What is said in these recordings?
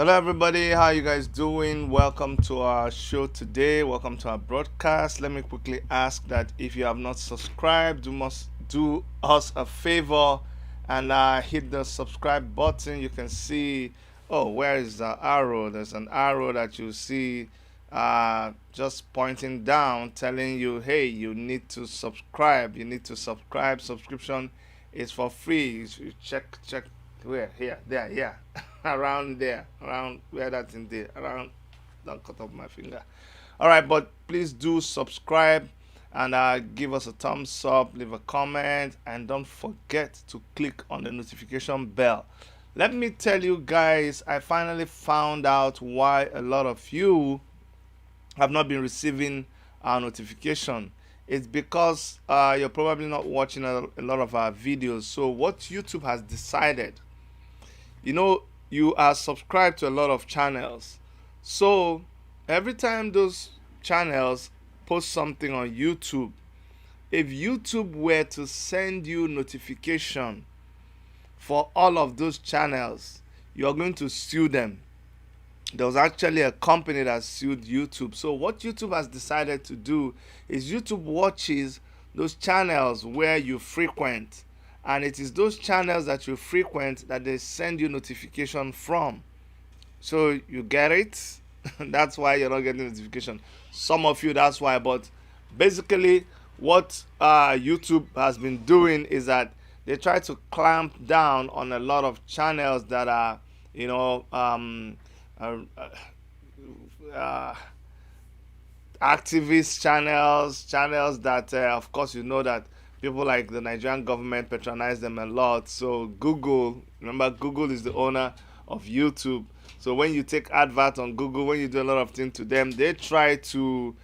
Hello everybody, how you guys doing? Welcome to our show today. Welcome to our broadcast. Let me quickly ask that if you have not subscribed, you must do us a favor and hit the subscribe button. You can see, oh, where is the arrow? There's an arrow that you see just pointing down, telling you, hey, you need to subscribe. You need to subscribe. Subscription is for free. You check where? Here, there, yeah. Around there, around where that's in there, around, don't cut off my finger. All right, but please do subscribe and give us a thumbs up, leave a comment, and don't forget to click on the notification bell. Let me tell you guys, I finally found out why a lot of you have not been receiving our notification. It's because you're probably not watching a lot of our videos. So what YouTube has decided, you are subscribed to a lot of channels. So every time those channels post something on YouTube, if YouTube were to send you notification for all of those channels, you're going to sue them. There was actually a company that sued YouTube. So what YouTube has decided to do is YouTube watches those channels where you frequent, and it is those channels that you frequent that they send you notification from. So you get it. That's why you're not getting notification. Some of you, that's why. But basically what YouTube has been doing is that they try to clamp down on a lot of channels that are uh, uh, activist channels that of course that people like the Nigerian government patronize them a lot. So Google, remember, Google is the owner of YouTube. So when you take advert on Google, when you do a lot of things to them, they try to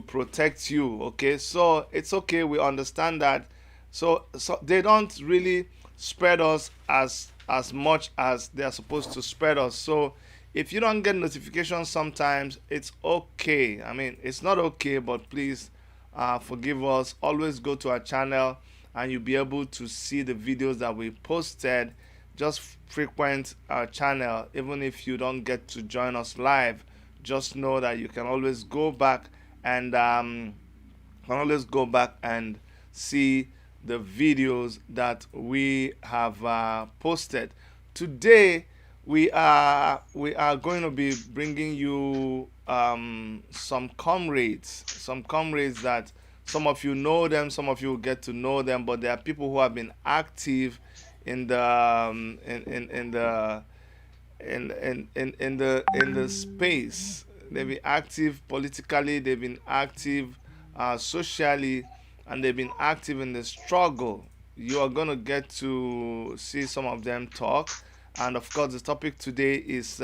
protect you. Okay, so it's okay, we understand that. So they don't really spread us as much as they are supposed to spread us. So if you don't get notifications sometimes, it's okay. I mean, it's not okay, but please forgive us. Always go to our channel and you'll be able to see the videos that we posted. Just frequent our channel. Even if you don't get to join us live, just know that you can always go back and see the videos that we have posted. Today we are going to be bringing you some comrades that some of you know them, some of you will get to know them, but there are people who have been active in the in the space. They've been active politically, they've been active socially, and they've been active in the struggle. You are going to get to see some of them talk. And of course, the topic today is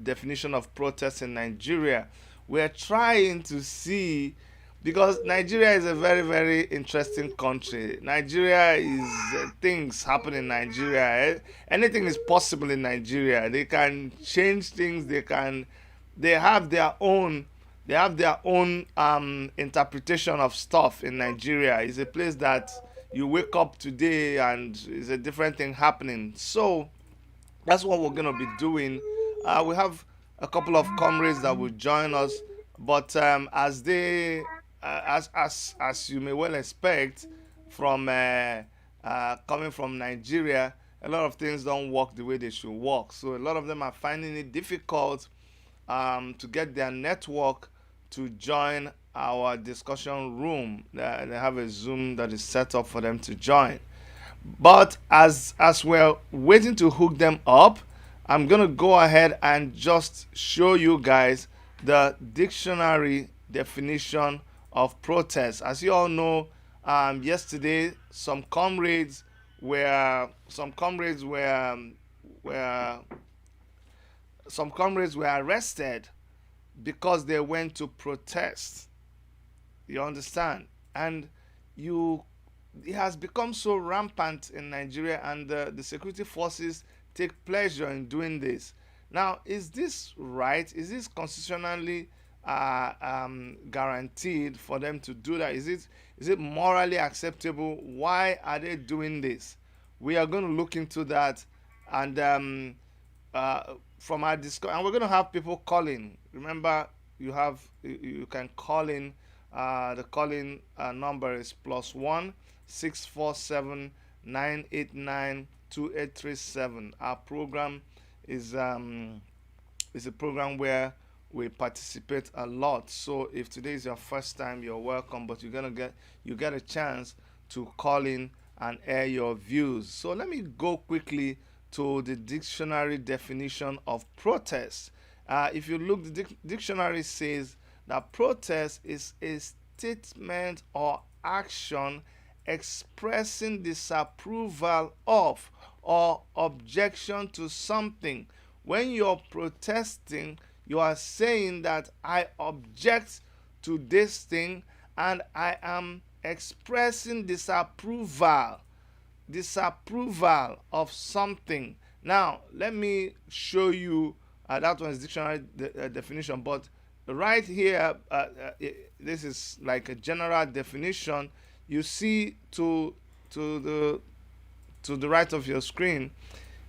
definition of protest in Nigeria. We're trying to see, because Nigeria is a very, very interesting country. Nigeria is things happen in Nigeria. Anything is possible in Nigeria. They can change things. They have their own. They have their own interpretation of stuff in Nigeria. It's a place that you wake up today and it's a different thing happening. So that's what we're gonna be doing. We have a couple of comrades that will join us, but as you may well expect, from coming from Nigeria, a lot of things don't work the way they should work. So a lot of them are finding it difficult to get their network to join our discussion room. They have a Zoom that is set up for them to join. But as we're waiting to hook them up, I'm gonna go ahead and just show you guys the dictionary definition of protest. As you all know, yesterday some comrades were arrested because they went to protest. You understand? And it has become so rampant in Nigeria, and the security forces take pleasure in doing this. Now, is this right? Is this constitutionally guaranteed for them to do that? Is it morally acceptable? Why are they doing this? We are going to look into that, and from our discussion, and we're going to have people calling. Remember, you can call in. The calling number is +1 647 989 2837. Our program is a program where we participate a lot. So if today is your first time, you're welcome, but you get a chance to call in and air your views. So let me go quickly to the dictionary definition of protest. If you look, the dictionary says that protest is a statement or action expressing disapproval of or objection to something. When you're protesting, you are saying that I object to this thing and I am expressing disapproval of something. Now, let me show you that one's dictionary definition, but right here, this is like a general definition. You see to the to the right of your screen,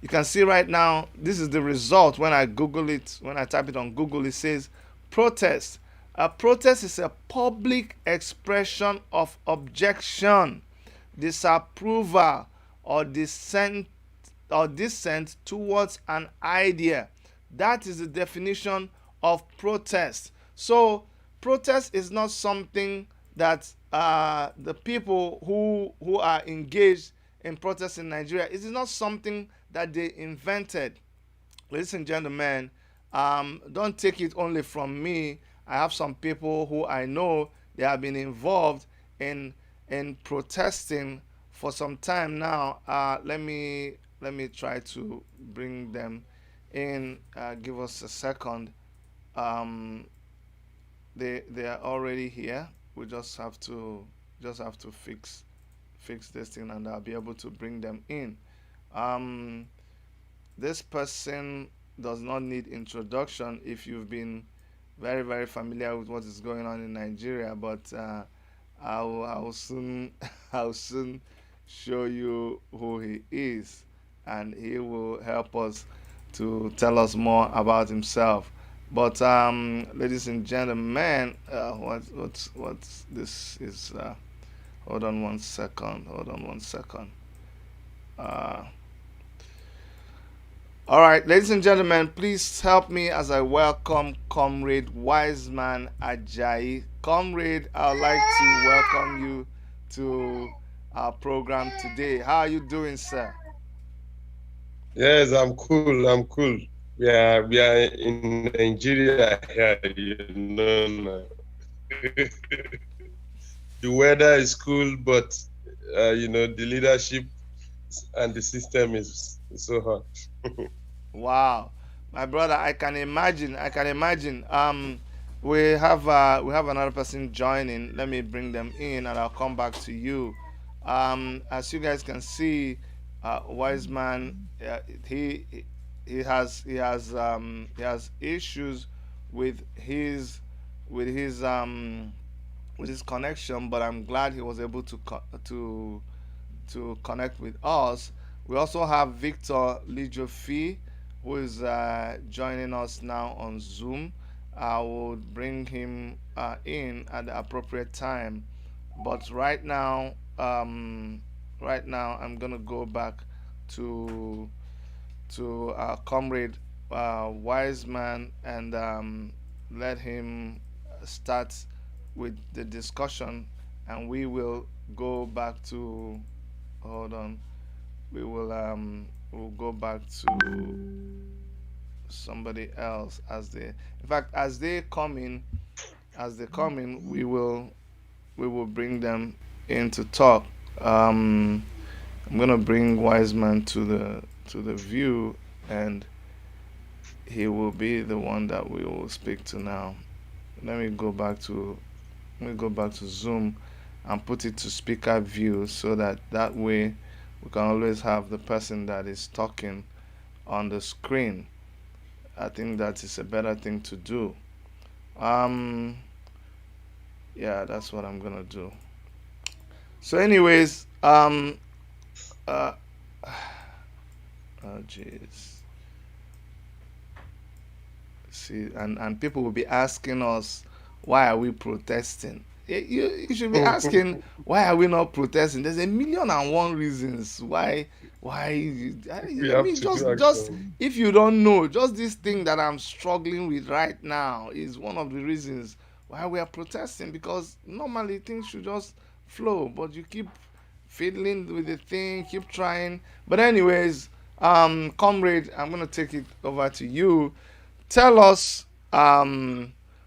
you can see right now, this is the result when I Google it, when I type it on Google. It says protest. A protest is a public expression of objection, disapproval, or dissent towards an idea. That is the definition of protest. So protest is not something that the people who are engaged in protest in Nigeria, it is not something that they invented. Ladies and gentlemen, don't take it only from me. I have some people who I know, they have been involved in protesting for some time now. Let me try to bring them in. Give us a second. Um, they are already here. We just have to fix this thing, and I'll be able to bring them in. Um, this person does not need introduction if you've been very, very familiar with what is going on in Nigeria, but I'll soon I'll soon show you who he is, and he will help us to tell us more about himself. But ladies and gentlemen, what's this is? Hold on one second. Hold on one second. Uh, All right, ladies and gentlemen, please help me as I welcome Comrade Wiseman Ajayi. Comrade, I'd like to welcome you to our program today. How are you doing, sir? Yes, I'm cool. I'm cool. We are in Nigeria here, now. The weather is cool, but the leadership and the system is so hot. Wow, my brother, I can imagine. I can imagine. We have another person joining. Let me bring them in, and I'll come back to you. As you guys can see, Wise Man, he has issues with his with his um with his connection, but I'm glad he was able to connect with us. We also have Victor Lijofi, who is joining us now on Zoom. I will bring him in at the appropriate time. But right now, I'm gonna go back to our comrade Wiseman and let him start with the discussion, and we will go back to. Hold on. We'll go back to somebody else as they. In fact, as they come in, we will bring them in to talk. Um, I'm gonna bring Wiseman to the view, and he will be the one that we will speak to now. Let me go back to Zoom and put it to speaker view so that way we can always have the person that is talking on the screen. I think that is a better thing to do. Um, yeah, that's what I'm gonna do. So, anyways, oh jeez. See, and people will be asking us, why are we protesting? You should be asking, why are we not protesting? There's a million and one reasons why. We I have mean, to do just action. if you don't know, just this thing that I'm struggling with right now is one of the reasons why we are protesting. Because normally things should just flow, but you keep fiddling with the thing, keep trying. But anyways, comrade, I'm gonna take it over to you. Tell us,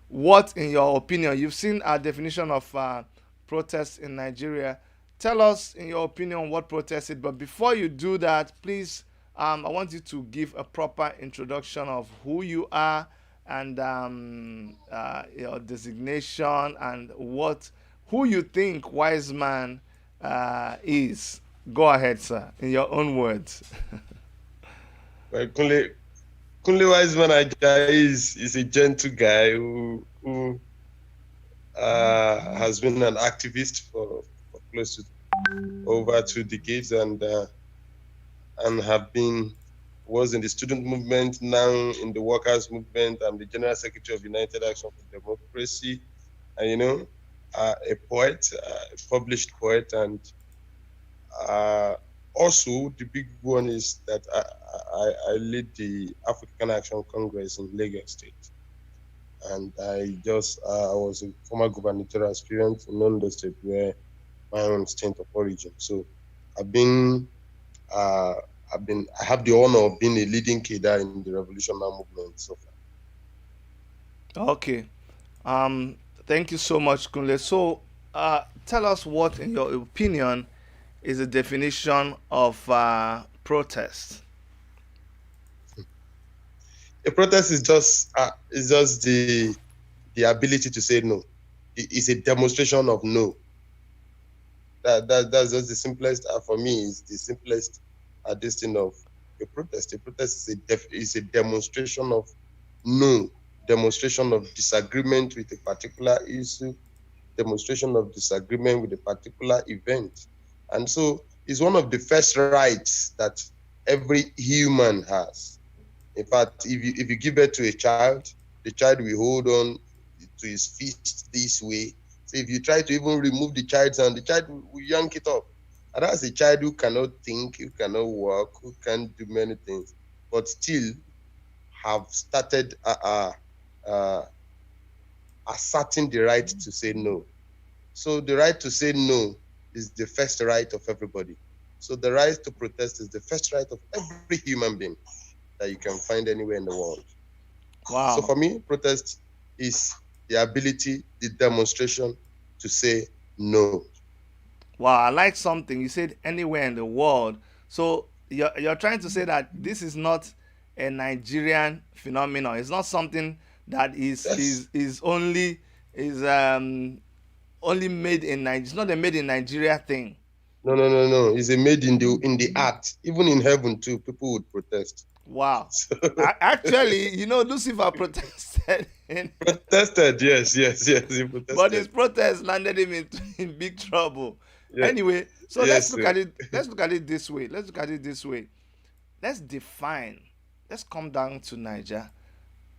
what, in your opinion, you've seen our definition of protest in Nigeria. Tell us, in your opinion, what protest is. But before you do that, please, I want you to give a proper introduction of who you are and your designation and who you think Wise Man is. Go ahead, sir, in your own words. Well, Kunle Wiseman Ajayi is a gentle guy who has been an activist for close to over 2 decades, and have been was in the student movement, now in the workers movement. I'm the general secretary of United Action for Democracy, and a poet, a published poet, and uh, also the big one is that I lead the African Action Congress in Lagos State, and I was a former gubernatorial aspirant in Ondo State, where my own state of origin. So I've been uh, I have the honor of being a leading cadre in the revolutionary movement so far. Okay. Um, Thank you so much, Kunle. So, tell us what, in your opinion, is the definition of protest. A protest is just the ability to say no. It's a demonstration of no. That's just the simplest, for me, is the simplest this thing of a protest. A protest is a demonstration of no, demonstration of disagreement with a particular issue, demonstration of disagreement with a particular event. And so it's one of the first rights that every human has. In fact, if you give birth to a child, the child will hold on to his fist this way. So if you try to even remove the child's hand, the child will yank it off. And that's a child who cannot think, who cannot walk, who can't do many things, but still have started uh, asserting the right to say no. So the right to say no is the first right of everybody. So the right to protest is the first right of every human being that you can find anywhere in the world. So for Wow. me, protest is the ability, the demonstration to say no. Wow, I like something. You said anywhere in the world. So, you're trying to say that this is not a Nigerian phenomenon. It's not something that Yes. is only made in Nigeria. It's not a made in Nigeria thing. No, no, no, no. It's a made in the art. Even in heaven too, people would protest. Wow. So Actually, Lucifer protested, protested, yes, yes, yes. He but his protested. protest landed him in big trouble. Yeah, Anyway, so let's yes. look at it. Let's look at it this way. Let's define. Let's come down to Niger.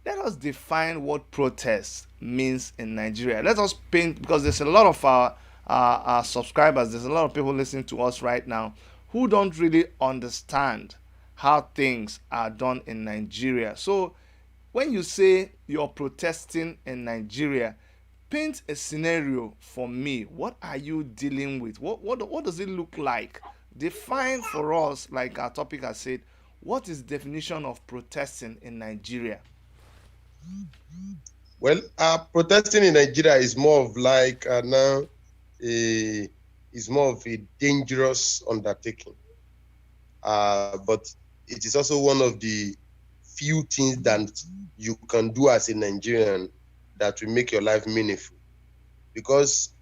Let us define what protest means in Nigeria. Let us paint, because there's a lot of our subscribers, there's a lot of people listening to us right now who don't really understand how things are done in Nigeria. So, when you say you're protesting in Nigeria, paint a scenario for me. What are you dealing with? What does it look like? Define for us, like our topic has said, what is the definition of protesting in Nigeria? Well, protesting in Nigeria is more of like now a is more of a dangerous undertaking. But it is also one of the few things that you can do as a Nigerian that will make your life meaningful. Because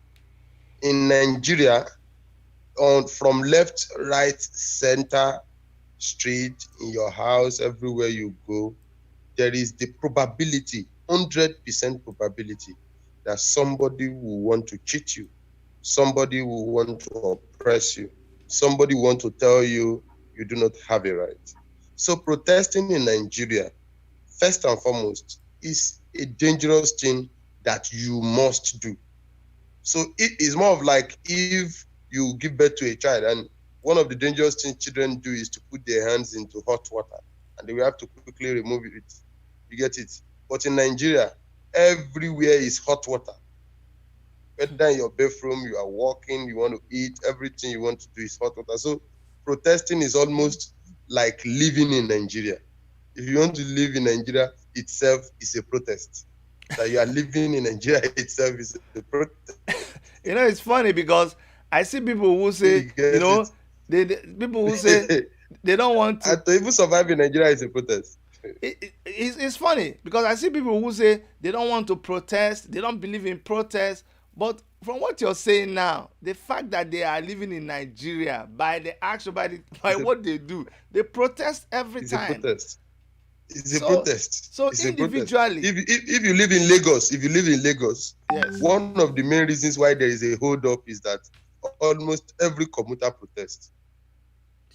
in Nigeria, from left, right, center, street, in your house, everywhere you go, there is the probability, 100% probability, that somebody will want to cheat you, somebody will want to oppress you, somebody will want to tell you you do not have a right. So protesting in Nigeria, first and foremost, is a dangerous thing that you must do. So it is more of like if you give birth to a child, and one of the dangerous things children do is to put their hands into hot water, and they will have to quickly remove it. You get it? But in Nigeria, everywhere is hot water. Whether in your bathroom, you are walking, you want to eat, everything you want to do is hot water. So protesting is almost like living in Nigeria. If you want to live in Nigeria itself, is a protest. That you are living in Nigeria itself is a protest. It's funny because I see people who You say, get it? people who say they don't want And to. to even survive in Nigeria is a protest. It's funny because I see people who say they don't want to protest, they don't believe in protest. But from what you're saying now, the fact that they are living in Nigeria by the action, by It's a what they do, they protest every it's a time. protest. It's a So, protest. so It's a protest. individually, If you live in Lagos, if you live in Lagos, yes, one of the main reasons why there is a hold up is that almost every commuter protest.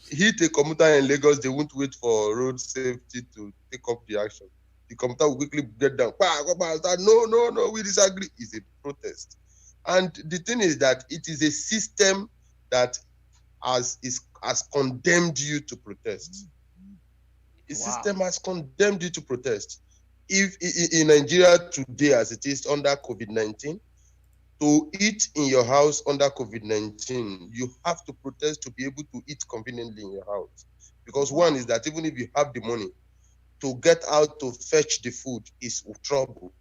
Hit a commuter in Lagos, they won't wait for road safety to take up the action. The commuter will quickly get down. No, no, no, we disagree. It's a protest. And the thing is that it is a system that has condemned you to protest. The wow, system has condemned you to protest. If in Nigeria today, as it is under COVID-19, to eat in your house under COVID-19, you have to protest to be able to eat conveniently in your house. Because one is wow, that even if you have the money to get out to fetch the food is trouble.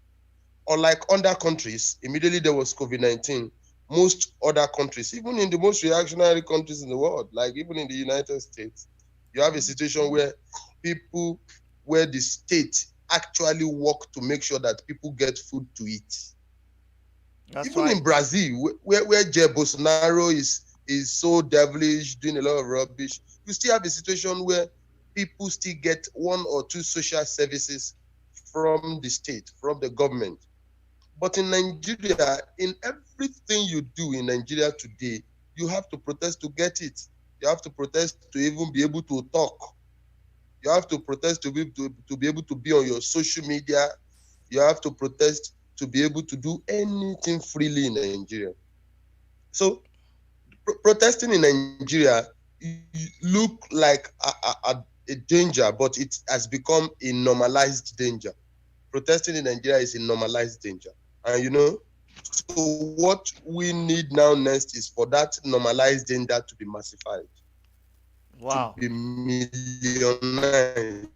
Unlike other countries, immediately there was COVID-19, most other countries, even in the most reactionary countries in the world, like even in the United States, you have a situation where people, where the state actually work to make sure that people get food to eat. that's Even in right. Brazil, where Jair Bolsonaro is so devilish, doing a lot of rubbish, you still have a situation where people still get one or two social services from the state, from the government. But in Nigeria, in everything you do in Nigeria today, you have to protest to get it. You have to protest to even be able to talk. You have to protest to be able to be on your social media. You have to protest to be able to do anything freely in Nigeria. So protesting in Nigeria look like a danger, but it has become a normalized danger. Protesting in Nigeria is a normalized danger. And so what we need now next is for that normalized danger to be massified, to Wow. be millionized.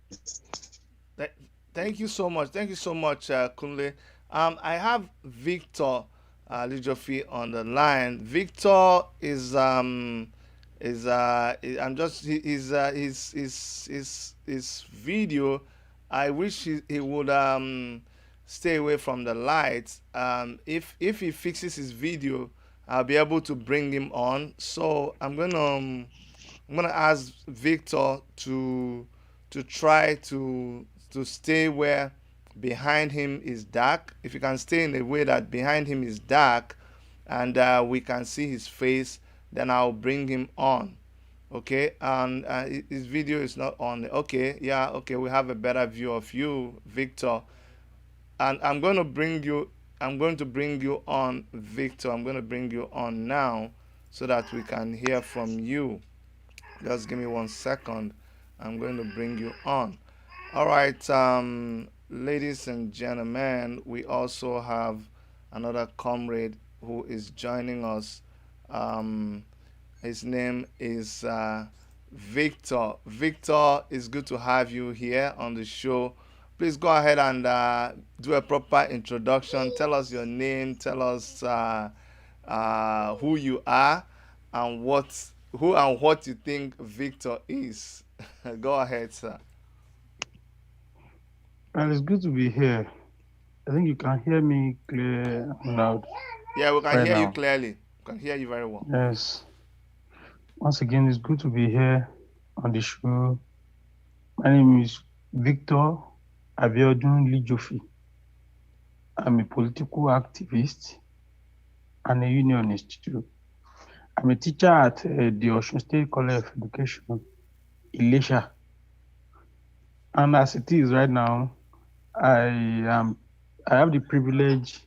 Th- Thank you so much. Thank you so much, Kunle. I have Victor Lijofi on the line. Victor I'm just his video. I wish he would stay away from the lights. If he fixes his video, I'll be able to bring him on. So I'm gonna ask Victor to try to stay where behind him is dark. If you can stay in a way that behind him is dark, and we can see his face, then I'll bring him on. Okay, and his video is not on. Okay, yeah, okay, we have a better view of you, Victor. And I'm going to bring you on, Victor. I'm going to bring you on now so that we can hear from you. Just give me 1 second. I'm going to bring you on. All right, ladies and gentlemen, we also have another comrade who is joining us. Um, his name is Victor. Victor, it's good to have you here on the show. Please go ahead and do a proper introduction. Tell us your name. Tell us who you are and what you think Victor is. Go ahead, sir. Well, it's good to be here. I think you can hear me clear and loud Yeah, we can right hear you now. clearly. We can hear you very well. Yes. Once again, it's good to be here on the show. My name is Victor Abiodun Lijofi. I'm a political activist and a unionist too. I'm a teacher at the Osun State College of Education, Ilesha. And as it is right now, I am I have the privilege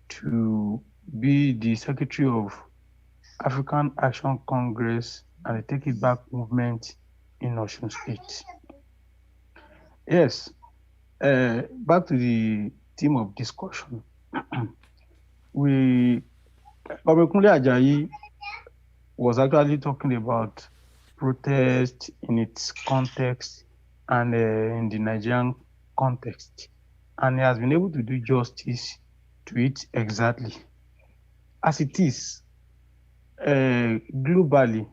to be the secretary of African Action Congress and the Take It Back movement in Osun State. Yes, back to the theme of discussion. we Obekunle Ajayi was actually talking about protest in its context and in the Nigerian context, and he has been able to do justice to it exactly as it is. Globally,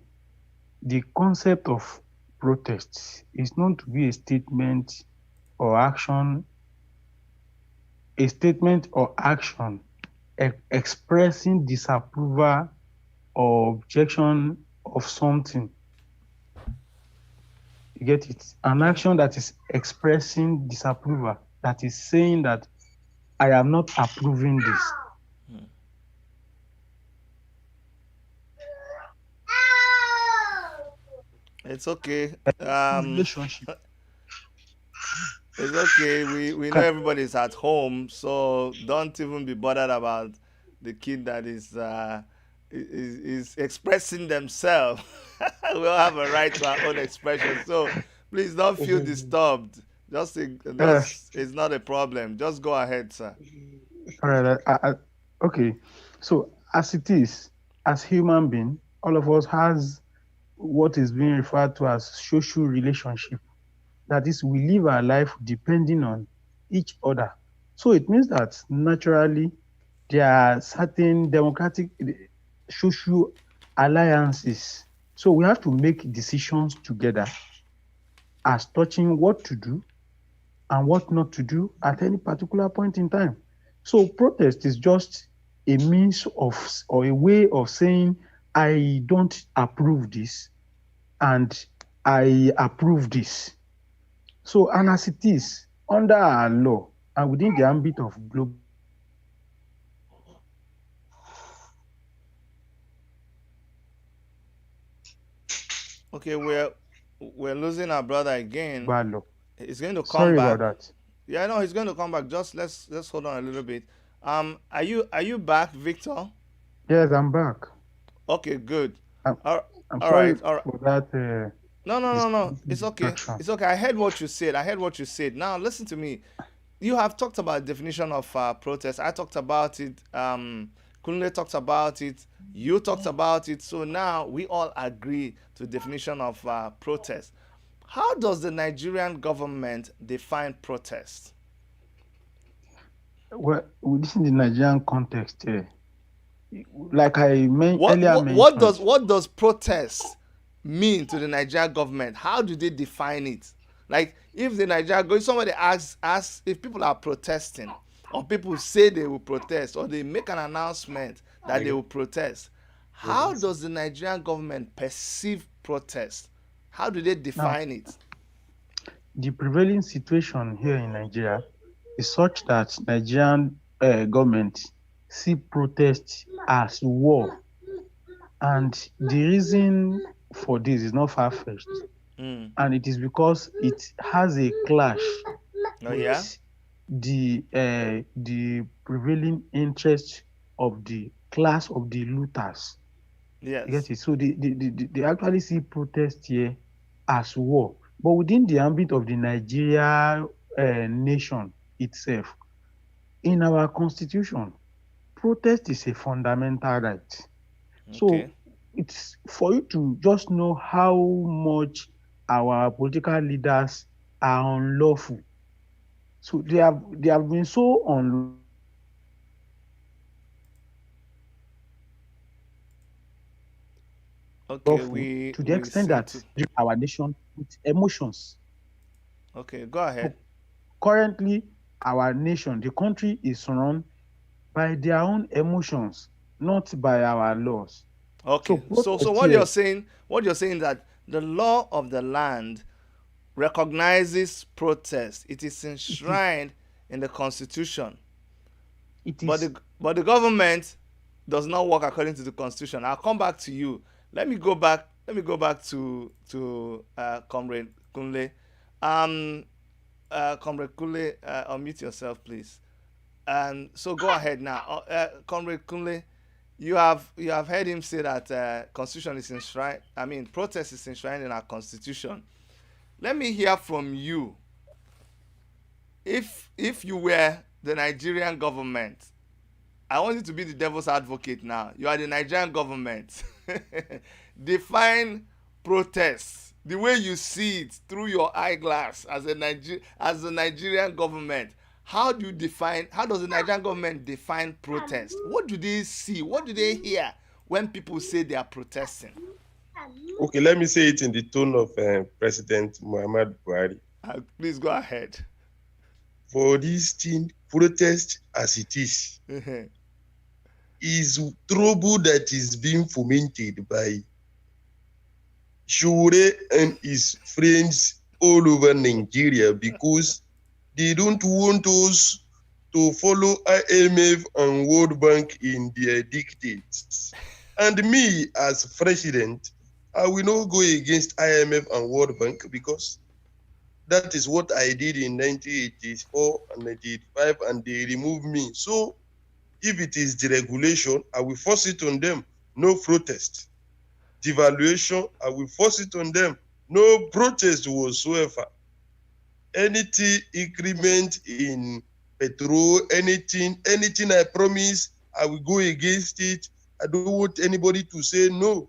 the concept of protest is known to be or action, a statement or action expressing disapproval or objection of something. You get it? An Mm-hmm. action that is expressing disapproval, that is saying that I am not approving this. It's okay. Relationship. It's okay. We know everybody's at home, so don't even be bothered about the kid that is expressing themselves. We all have a right to our own expression, so please don't feel disturbed. Uh, Just it's not a problem. Just go ahead, sir. all right. Okay. So as it is, as human being, all of us has what is being referred to as social relationship. That is, we live our life depending on each other. So it means that naturally there are certain democratic social alliances. So we have to make decisions together as touching what to do and what not to do at any particular point in time. So protest is just a means of or a way of saying I don't approve this and I approve this. So, and as it is, under our law and within the ambit of global law, Okay, we're losing our brother again. He's going to come sorry about back. that. Yeah, no, he's going to come back. Just let's hold on a little bit. Are you back, Victor? Yes, I'm back. Okay, good. I'm, All, I'm all sorry right, all right. for that No, no, no, no. It's okay. distraction. It's okay. I heard what you said. I heard what you said. Now listen to me. You have talked about definition of protest. I talked about it. Kunle talked about it. You talked about it. So now we all agree to definition of protest. How does the Nigerian government define protest? Well, this in the Nigerian context, like I What earlier what what mentioned, does what does protest mean to the Nigerian government? How do they define it? Like if the Nigerian if somebody asks if people are protesting or people say they will protest or they make an announcement that they will protest, how does the Nigerian government perceive protest? How do they now define it? the prevailing situation here in Nigeria is such that Nigerian government see protest as war. And the reason for this is not far-fetched, Mm. and it is because it has a clash Oh yeah. with the prevailing interest of the class of the looters. You get Yes. it? So they actually see protest here as war. But within the ambit of the Nigeria nation itself, in our constitution, protest is a fundamental right. Okay. So it's for you to just know how much our political leaders are unlawful. So they have been so unlawful to Okay. the We extent we that seem to. our nation with emotions. Okay. Go So ahead. currently, our nation, the country is run by their own emotions, not by our laws. So Okay. So protest here, what you're saying that the law of the land recognizes protest. It is it is enshrined in the constitution. it But is the government does not work according to the constitution. I'll come back to you. Let me go back to Comrade Kunle. Um, Comrade Kule, unmute yourself, please. And so go ahead now, Comrade Kule. You have heard him say that constitution is enshrined. I mean, protest is enshrined in our constitution. Let me hear from you. If you were the Nigerian government, I want you to be the devil's advocate now. You are the Nigerian government. Define protest the way you see it through your eyeglass as the Nigerian government. How does the Nigerian government define protest? What do they see? What do they hear when people say they are protesting? Okay, let me say it in the tone of President Muhammad Buhari. Please go ahead. For this thing, protest as it is trouble that is being fomented by Shure and his friends all over Nigeria because they don't want us to follow IMF and World Bank in their dictates. And me, as president, I will not go against IMF and World Bank because that is what I did in 1984 and 1985, and they removed me. So if it is deregulation, I will force it on them. No protest. Devaluation, I will force it on them. No protest whatsoever. Anything increment in petrol, anything I promise, I will go against it. I don't want anybody to say no.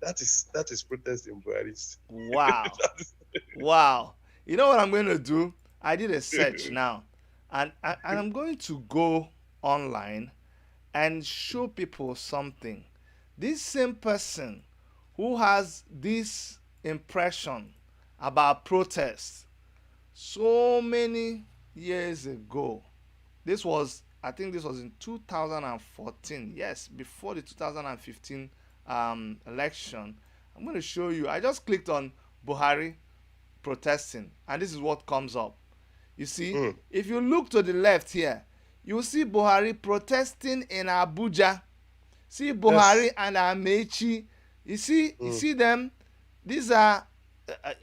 That is protest in Paris. Wow. Wow. You know what I'm going to do? I did a search now. And I'm going to go online and show people something. This same person who has this impression about protests so many years ago. I think this was in 2014. Yes, before the 2015 election. I'm going to show you. I just clicked on Buhari protesting, and this is what comes up. You see, if you look to the left here, you see Buhari protesting in Abuja. See Buhari and Amechi. You see them. These are.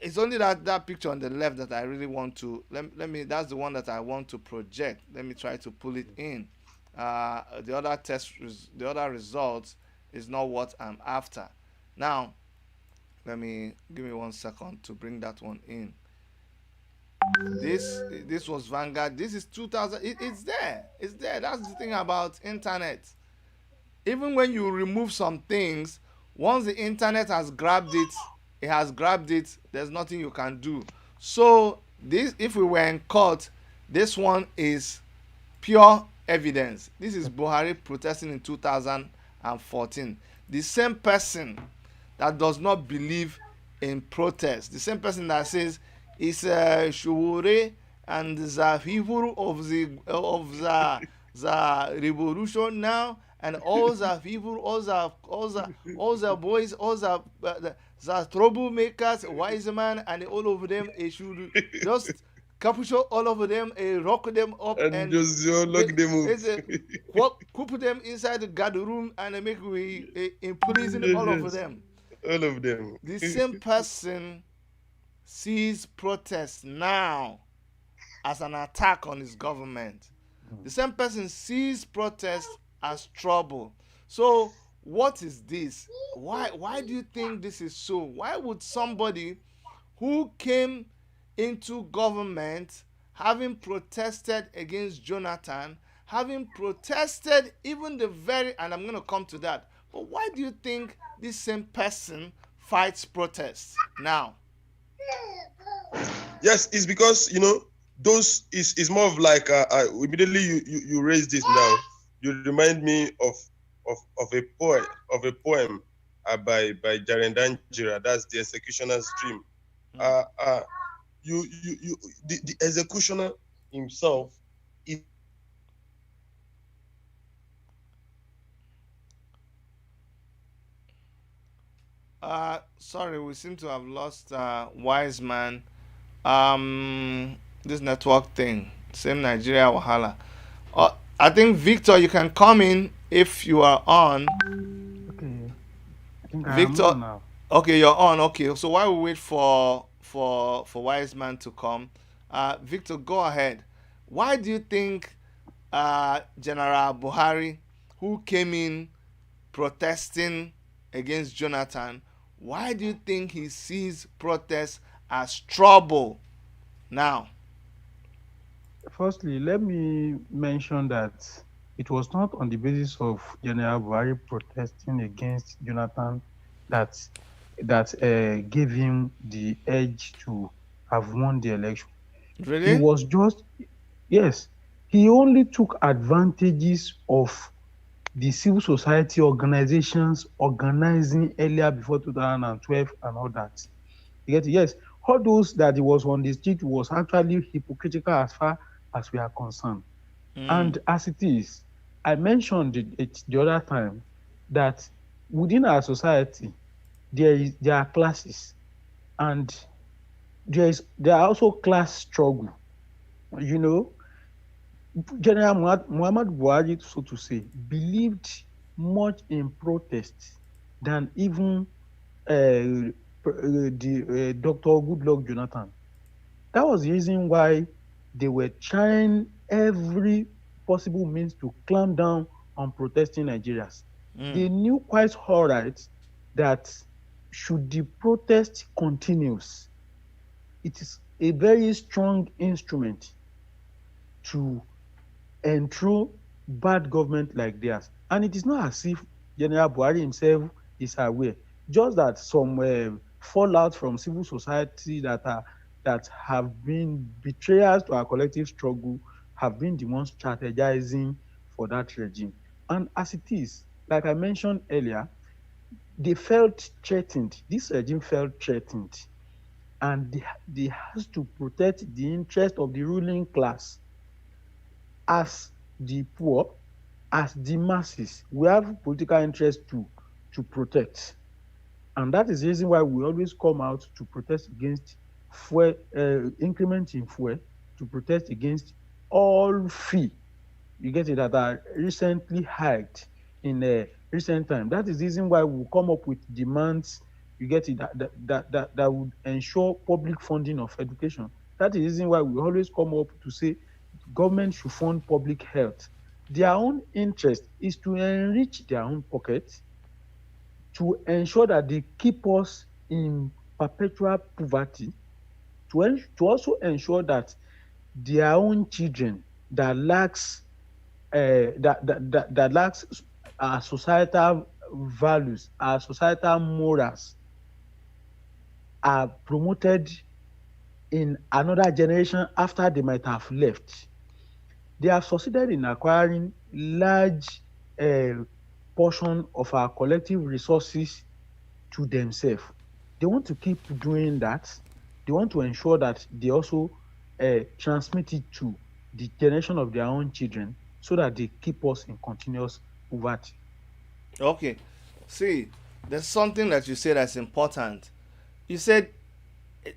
It's only that picture on the left that I really want to. Let me. That's the one that I want to project. Let me try to pull it in. The other results is not what I'm after. Now, give me 1 second to bring that one in. This was Vanguard. This is 2000. It's there. It's there. That's the thing about internet. Even when you remove some things, once the internet has grabbed it, it has grabbed it. There's nothing you can do. So this, if we were in court, this one is pure evidence. This is Buhari protesting in 2014. The same person that does not believe in protest, the same person that says it's Shure and the people of the revolution now, and all the people, all the boys, all the troublemakers, wise man, and all of them, should just capture all of them, rock them up, and just lock them up. Put them inside the guard room and make we imprison all of them. All of them. The same person sees protest now as an attack on his government. The same person sees protest as trouble. So what is this? Why do you think this is so? Why would somebody who came into government, having protested against Jonathan, having protested even and I'm going to come to that, but why do you think this same person fights protests now? Yes, it's because those is more of like immediately you raise this now. You remind me of a poem by Jaren Danjira. That's the executioner's dream. The executioner himself is. Sorry, we seem to have lost Wise Man. This network thing, same Nigeria wahala. I think Victor, you can come in if you are on. Okay. I think I Victor, am on now. okay, you're on. Okay, so while we wait for Wise Man to come, Victor, go ahead. Why do you think General Buhari, who came in protesting against Jonathan, why do you think he sees protests as trouble now? Firstly, let me mention that it was not on the basis of General Buhari protesting against Jonathan that gave him the edge to have won the election. He Really? was just yes, he only took advantages of the civil society organizations organizing earlier before 2012 and all that. You get it? Yes, all those that he was on the street was actually hypocritical as far as we are concerned. Mm, And as it is, I mentioned it the other time that within our society, there are classes and there are also class struggle. You know, General Muhammad Buhari, so to say, believed much in protest than even Dr. Goodluck Jonathan. That was the reason why they were trying every possible means to clamp down on protesting Nigerians. mm. They knew quite all right that should the protest continues, it is a very strong instrument to enthrone bad government like theirs. And it is not as if General Buhari himself is aware, just that some fallout from civil society that have been betrayers to our collective struggle have been the ones strategizing for that regime. And as it is, like I mentioned earlier, they felt threatened. This regime felt threatened, and they has to protect the interest of the ruling class as the poor, as the masses. We have political interest to protect. And that is the reason why we always come out to protest against fuel, increment in fuel, to protest against all fee, you get it, that are recently hiked in recent time. That is the reason why we come up with demands, you get it, that would ensure public funding of education. That is the reason why we always come up to say government should fund public health. Their own interest is to enrich their own pocket, to ensure that they keep us in perpetual poverty, to also ensure that their own children that lacks that lacks our societal values, our societal morals, are promoted in another generation after they might have left. They have succeeded in acquiring large portion of our collective resources to themselves. They want to keep doing that. They want to ensure that they also transmit it to the generation of their own children so that they keep us in continuous poverty. Okay. See, there's something that you said that's important. You said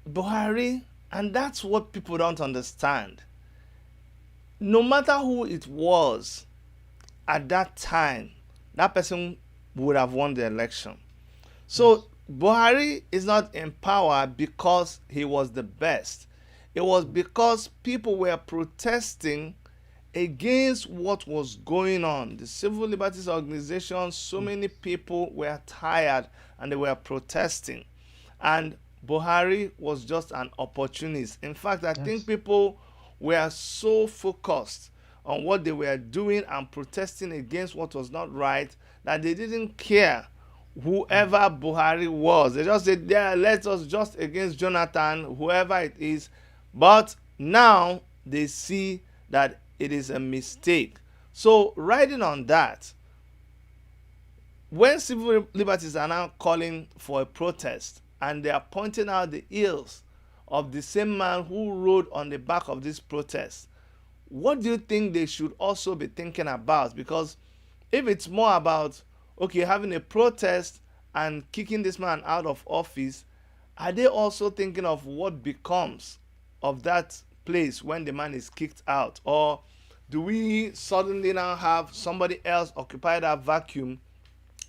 Buhari, and that's what people don't understand. No matter who it was at that time, that person would have won the election. So Yes. Buhari is not in power because he was the best. It was because people were protesting against what was going on. The civil liberties organization, so many Yes. people were tired and they were protesting. And Buhari was just an opportunist. In fact, I think Yes. people were so focused on what they were doing and protesting against what was not right that they didn't care Mm. whoever Buhari was. They just said, yeah, let us just against Jonathan, whoever it is. But now they see that it is a mistake. So, riding on that, when civil liberties are now calling for a protest and they are pointing out the ills of the same man who rode on the back of this protest, what do you think they should also be thinking about? Because if it's more about, okay, having a protest and kicking this man out of office, are they also thinking of what becomes of that place when the man is kicked out? Or do we suddenly now have somebody else occupy that vacuum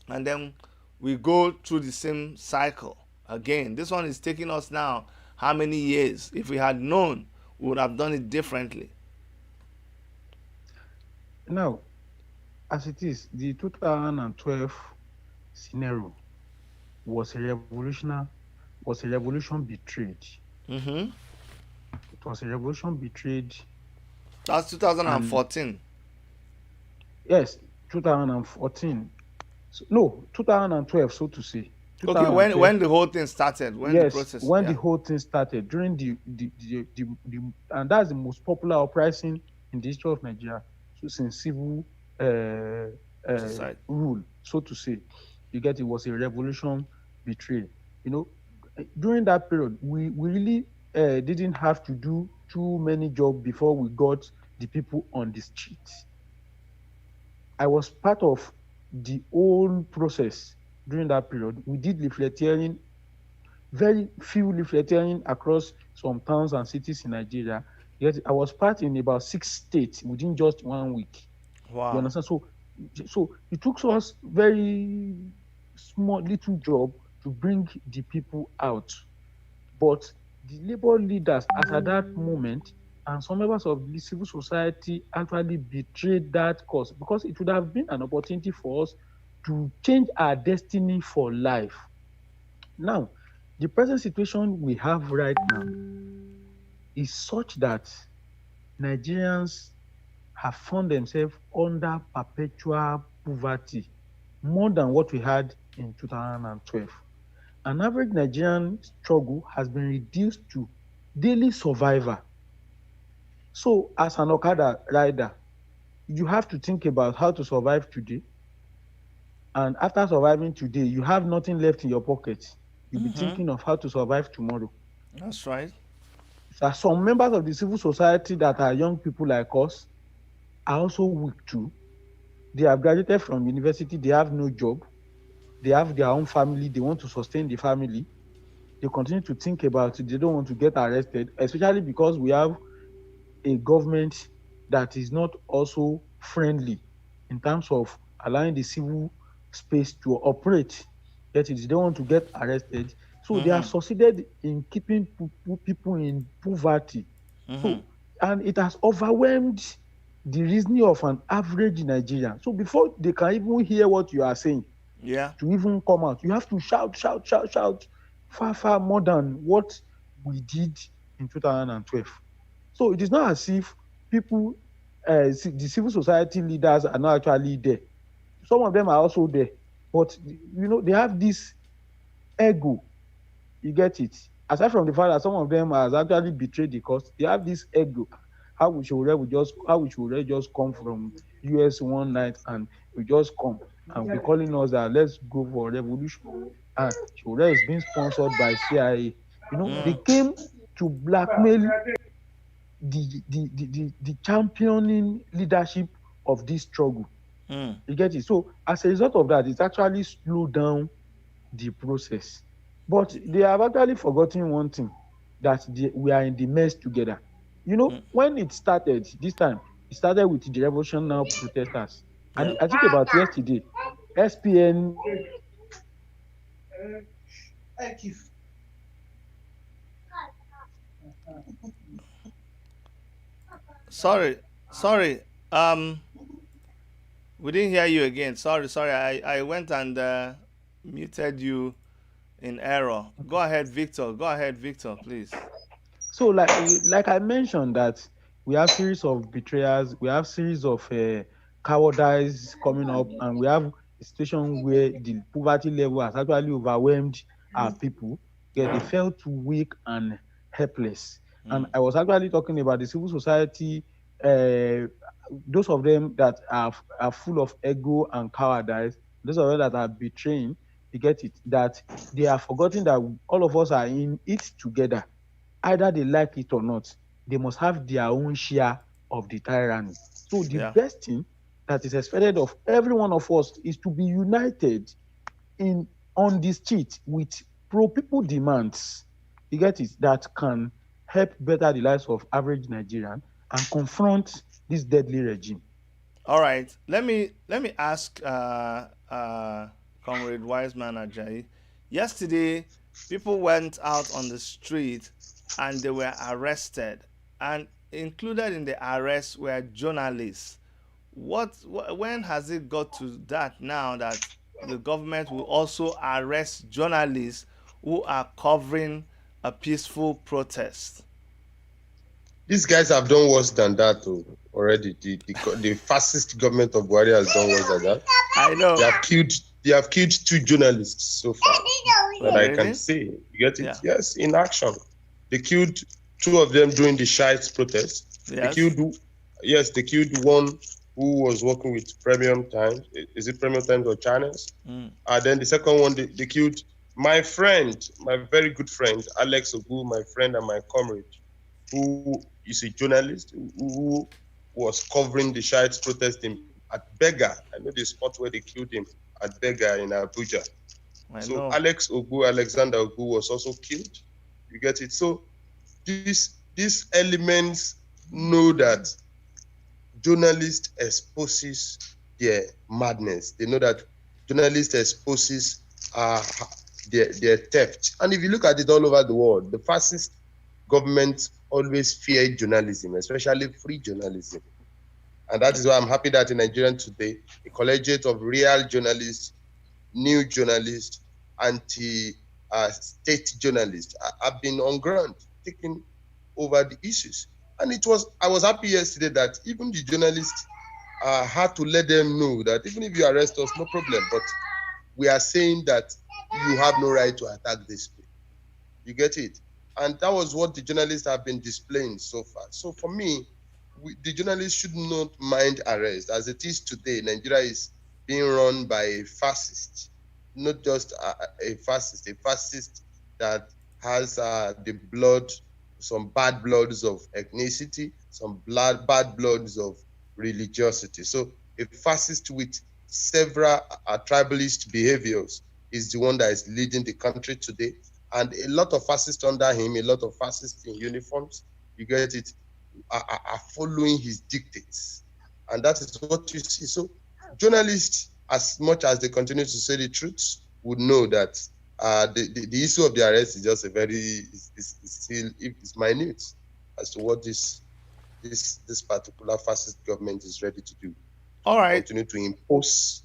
and then we go through the same cycle again? This one is taking us now how many years? If we had known we would have done it differently. Now, as it is, the 2012 scenario was a revolution betrayed. Mm-hmm. It was a revolution betrayed, That's and 2014. yes, 2014. So, no, 2012, so to say, Okay, when 2012. the whole thing started, when the Yes, process, when the yeah. whole thing started during and that's the most popular uprising in the history of Nigeria, so since civil uh, Society. rule, so to say. You get, it was a revolution betrayed. You know, during that period, we really didn't have to do too many jobs before we got the people on the streets. I was part of the whole process during that period. We did leafleteering, very few leafleteering across some towns and cities in Nigeria. Yet I was part in about 6 states within just 1 week. You Wow. understand? So it took us very small little job to bring the people out. But the labor leaders, as at that moment, and some members of the civil society actually betrayed that cause, because it would have been an opportunity for us to change our destiny for life. Now, the present situation we have right now is such that Nigerians have found themselves under perpetual poverty, more than what we had in 2012. An average Nigerian struggle has been reduced to daily survival. So, as an Okada rider, you have to think about how to survive today. And after surviving today, you have nothing left in your pocket. You'll be Mm-hmm. thinking of how to survive tomorrow. That's right. So some members of the civil society that are young people like us are also weak too. They have graduated from university, they have no job, they have their own family, they want to sustain the family. They continue to think about it, they don't want to get arrested, especially because we have a government that is not also friendly in terms of allowing the civil space to operate. That is, they don't want to get arrested. So they have Mm-hmm. succeeded in keeping people in poverty. Mm-hmm. So, and it has overwhelmed the reasoning of an average Nigerian. So before they can even hear what you are saying, Yeah. to even come out, you have to shout, shout, shout, shout, far, far more than what we did in 2012. So it is not as if people, the civil society leaders are not actually there. Some of them are also there, but they have this ego. You get it? Aside from the fact that some of them has actually betrayed the cause, they have this ego. How we should just come from US one night and we just come and be calling us that let's go for revolution. And Shore is being sponsored by CIA. They Mm. came to blackmail the championing leadership of this struggle. Mm. You get it? So as a result of that, it's actually slowed down the process. But they have actually forgotten one thing, that we are in the mess together. Mm. When it started this time, it started with the Revolution Now protesters. And Yeah. I think about yesterday, SPN. Sorry. Sorry. We didn't hear you again. Sorry. Sorry. I went and muted you in error. Go ahead, Victor. Go ahead, Victor, please. So like I mentioned that we have series of betrayals, we have series of cowardice coming up, and we have a situation where the poverty level has actually overwhelmed our people. Yeah, they felt weak and helpless. And Mm. I was actually talking about the civil society, uh, those of them that are full of ego and cowardice, those of them that are betraying. You get it? That they are forgetting that all of us are in it together. Either they like it or not, they must have their own share of the tyranny. So the Yeah. best thing that is expected of every one of us is to be united in on the street with pro people demands. You get it? That can help better the lives of average Nigerian and confront this deadly regime. All right. Let me ask Comrade Wiseman Ajayi. Yesterday, people went out on the street and they were arrested. and included in the arrest were journalists. When has it got to that now that the government will also arrest journalists who are covering a peaceful protest? These guys have done worse than that already. The fascist government of Buhari has done worse than that. I They know. have killed they have killed two journalists so far that Oh, I can really? say. You get it? Yeah. Yes, in action. They killed two of them during the Shites protest. They Yes. killed yes, they killed one who was working with Premium Times. Is it Premium Times or channels? Mm. And then the second one, they killed my friend, my very good friend, Alex Ogu, my friend and my comrade, who is a journalist who was covering the Shiites protest at Bega. I know the spot where they killed him at Bega in Abuja. I So know. Alex Ogu, Alexander Ogu was also killed. You get it? So these elements know that journalist exposes their madness. They know that journalist exposes their theft. And if you look at it all over the world, the fascist government always fear journalism, especially free journalism. And that is why I'm happy that in Nigeria today, a collegiate of real journalists, new journalists, anti-state journalists have been on ground, taking over the issues. And I was happy yesterday that even the journalists had to let them know that even if you arrest us, no problem, but we are saying that you have no right to attack this place. You get it? And that was what the journalists have been displaying so far. So for me, the journalists should not mind arrest. As it is today, Nigeria is being run by a fascist, not just a fascist that has the blood, some bad bloods of ethnicity, some bad bloods of religiosity. So a fascist with several tribalist behaviors is the one that is leading the country today, and a lot of fascists under him, a lot of fascists in uniforms, you get it, are following his dictates. And that is what you see. So journalists, as much as they continue to say the truth, would know that the issue of the arrest is just a very, is still, it's minute as to what this particular fascist government is ready to do, All to right. continue to impose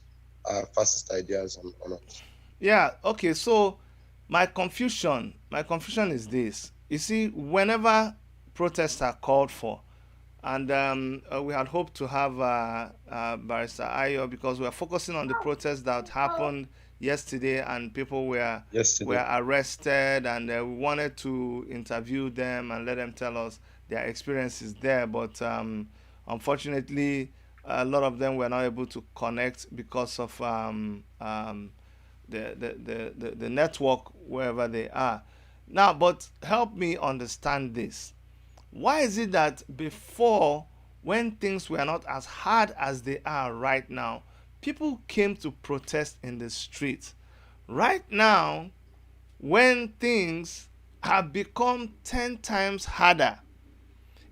fascist ideas on us. Yeah. Okay. So my confusion is this. You see, whenever protests are called for, and we had hoped to have Barrister Ayo, because we are focusing on the protests that happened yesterday, and people were Yesterday. arrested, and we wanted to interview them and let them tell us their experiences there. But unfortunately, a lot of them were not able to connect because of the network wherever they are. Now, but help me understand this. Why is it that before, when things were not as hard as they are right now, people came to protest in the streets? Right now, when things have become 10 times harder,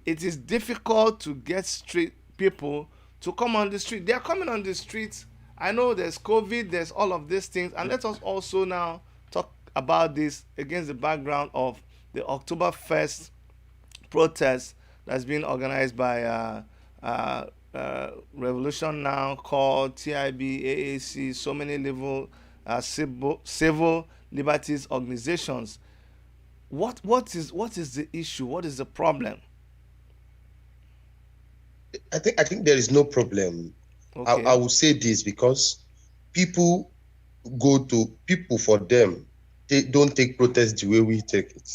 it is difficult to get street people to come on the street. They are coming on the streets. I know there's COVID, there's all of these things, and let us also now talk about this against the background of the October 1st protest that's been organized by Revolution Now, called TIB, AAC, so many level civil liberties organizations. What is the issue? What is the problem? I think there is no problem. I Okay. will say this because people people for them, they don't take protest the way we take it.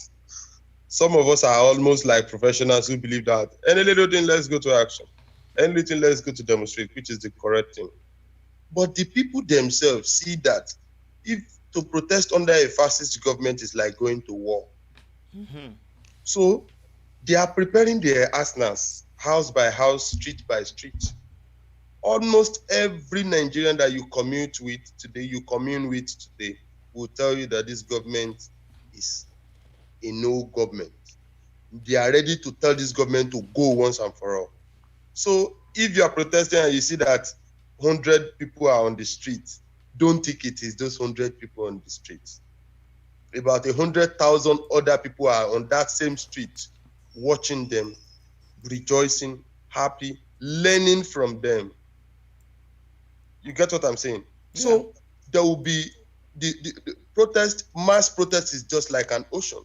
Some of us are almost like professionals who believe that any little thing, let's go to action. Any little thing, let's go to demonstrate, which is the correct thing. But the people themselves see that if to protest under a fascist government is like going to war. Mm-hmm. So they are preparing their arsenals house by house, street by street. Almost every Nigerian that you commune with today, will tell you that this government is a no government. They are ready to tell this government to go once and for all. So if you are protesting and you see that 100 people are on the street, don't think it is those 100 people on the street. About 100,000 other people are on that same street watching them, rejoicing, happy, learning from them. You get what I'm saying? Yeah. So there will be the protest, mass protest is just like an ocean.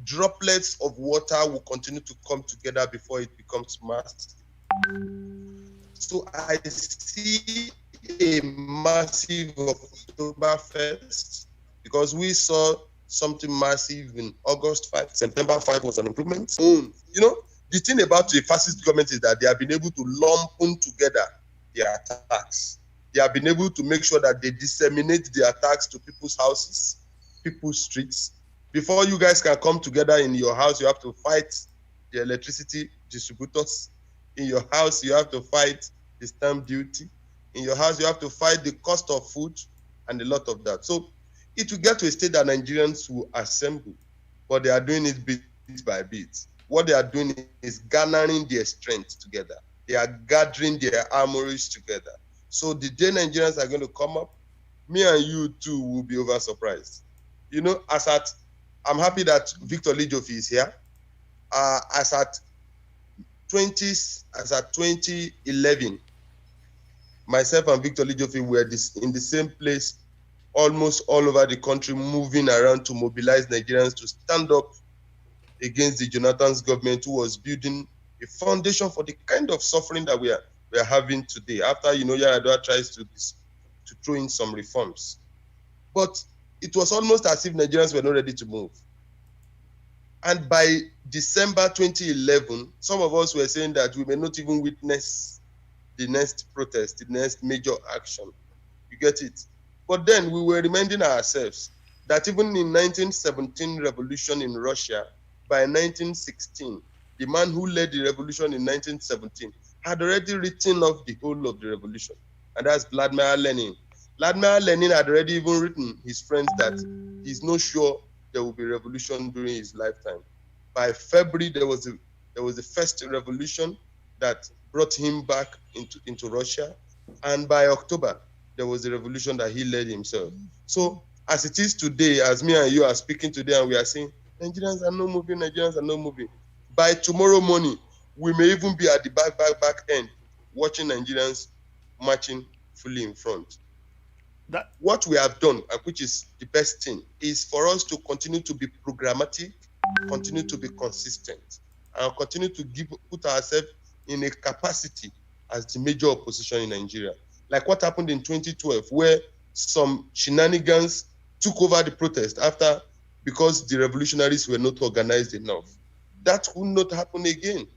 Droplets of water will continue to come together before it becomes massive. So I see a massive Oktoberfest because we saw something massive in August 5. September 5 was an improvement. The thing about the fascist government is that they have been able to lump together their attacks. They have been able to make sure that they disseminate the attacks to people's houses, people's streets. Before you guys can come together in your house, you have to fight the electricity distributors. In your house, you have to fight the stamp duty. In your house, you have to fight the cost of food and a lot of that. So it will get to a state that Nigerians will assemble, but they are doing it bit by bit. What they are doing is garnering their strength together. They are gathering their armories together. So the day Nigerians are going to come up, me and you too will be over surprised. I'm happy that Victor Lijofi is here. As at 2011, myself and Victor Lijofi were in the same place, almost all over the country, moving around to mobilize Nigerians to stand up against the Jonathan's government, who was building a foundation for the kind of suffering that we are having today. After Yar'Adua tries to throw in some reforms, but it was almost as if Nigerians were not ready to move. And by December 2011, some of us were saying that we may not even witness the next protest, the next major action. You get it? But then we were reminding ourselves that even in 1917 revolution in Russia, by 1916, the man who led the revolution in 1917 had already written off the whole of the revolution, and that's Vladimir Lenin. Vladimir Lenin had already even written his friends that he's not sure there will be revolution during his lifetime. By February, there was the first revolution that brought him back into Russia, and by October, there was a revolution that he led himself. So as it is today, as me and you are speaking today, and we are saying, Nigerians are not moving, Nigerians are not moving. By tomorrow morning, we may even be at the back end, watching Nigerians marching fully in front. What we have done, which is the best thing, is for us to continue to be programmatic, continue to be consistent, and continue to put ourselves in a capacity as the major opposition in Nigeria. Like what happened in 2012, where some shenanigans took over the protest because the revolutionaries were not organized enough. That will not happen again.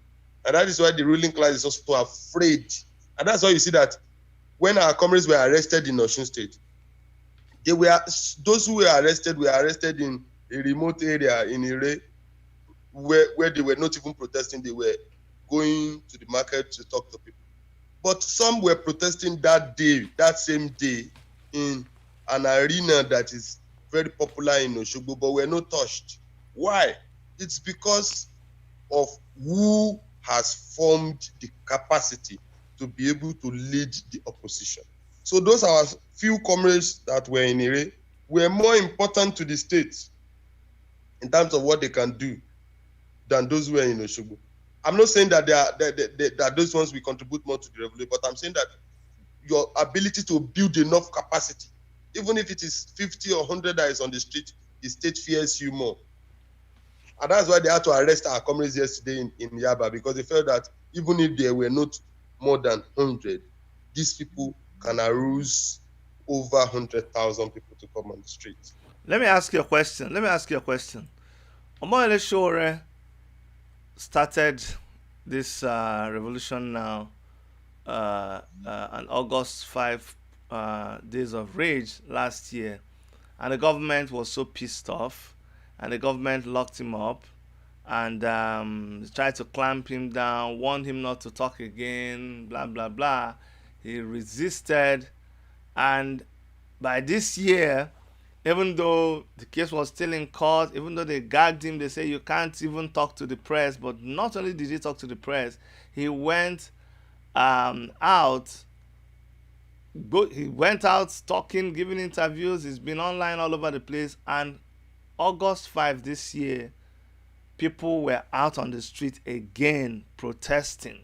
And that is why the ruling class is also afraid. And that's why you see that when our comrades were arrested in Osun State, those who were arrested in a remote area in Ire, where they were not even protesting, they were going to the market to talk to people. But some were protesting that same day, in an arena that is very popular in Osogbo, but were not touched. Why? It's because of who has formed the capacity to be able to lead the opposition. So those are few comrades that were in Ire were more important to the state in terms of what they can do than those who were in Osogbo. I'm not saying that that those ones will contribute more to the revolution, but I'm saying that your ability to build enough capacity, even if it is 50 or 100 that is on the street, the state fears you more. And that's why they had to arrest our comrades yesterday in Yaba, because they felt that even if there were not more than 100, these people can arouse over 100,000 people to come on the streets. Let me ask you a question. Omoyele Sowore started this revolution now on August 5 Days of Rage last year, and the government was so pissed off, and the government locked him up and tried to clamp him down, warned him not to talk again, blah blah blah. He resisted, and by this year, even though the case was still in court, even though they gagged him, they say you can't even talk to the press. But not only did he talk to the press, he went out. He went out talking, giving interviews. He's been online all over the place. And August 5 this year, people were out on the street again protesting.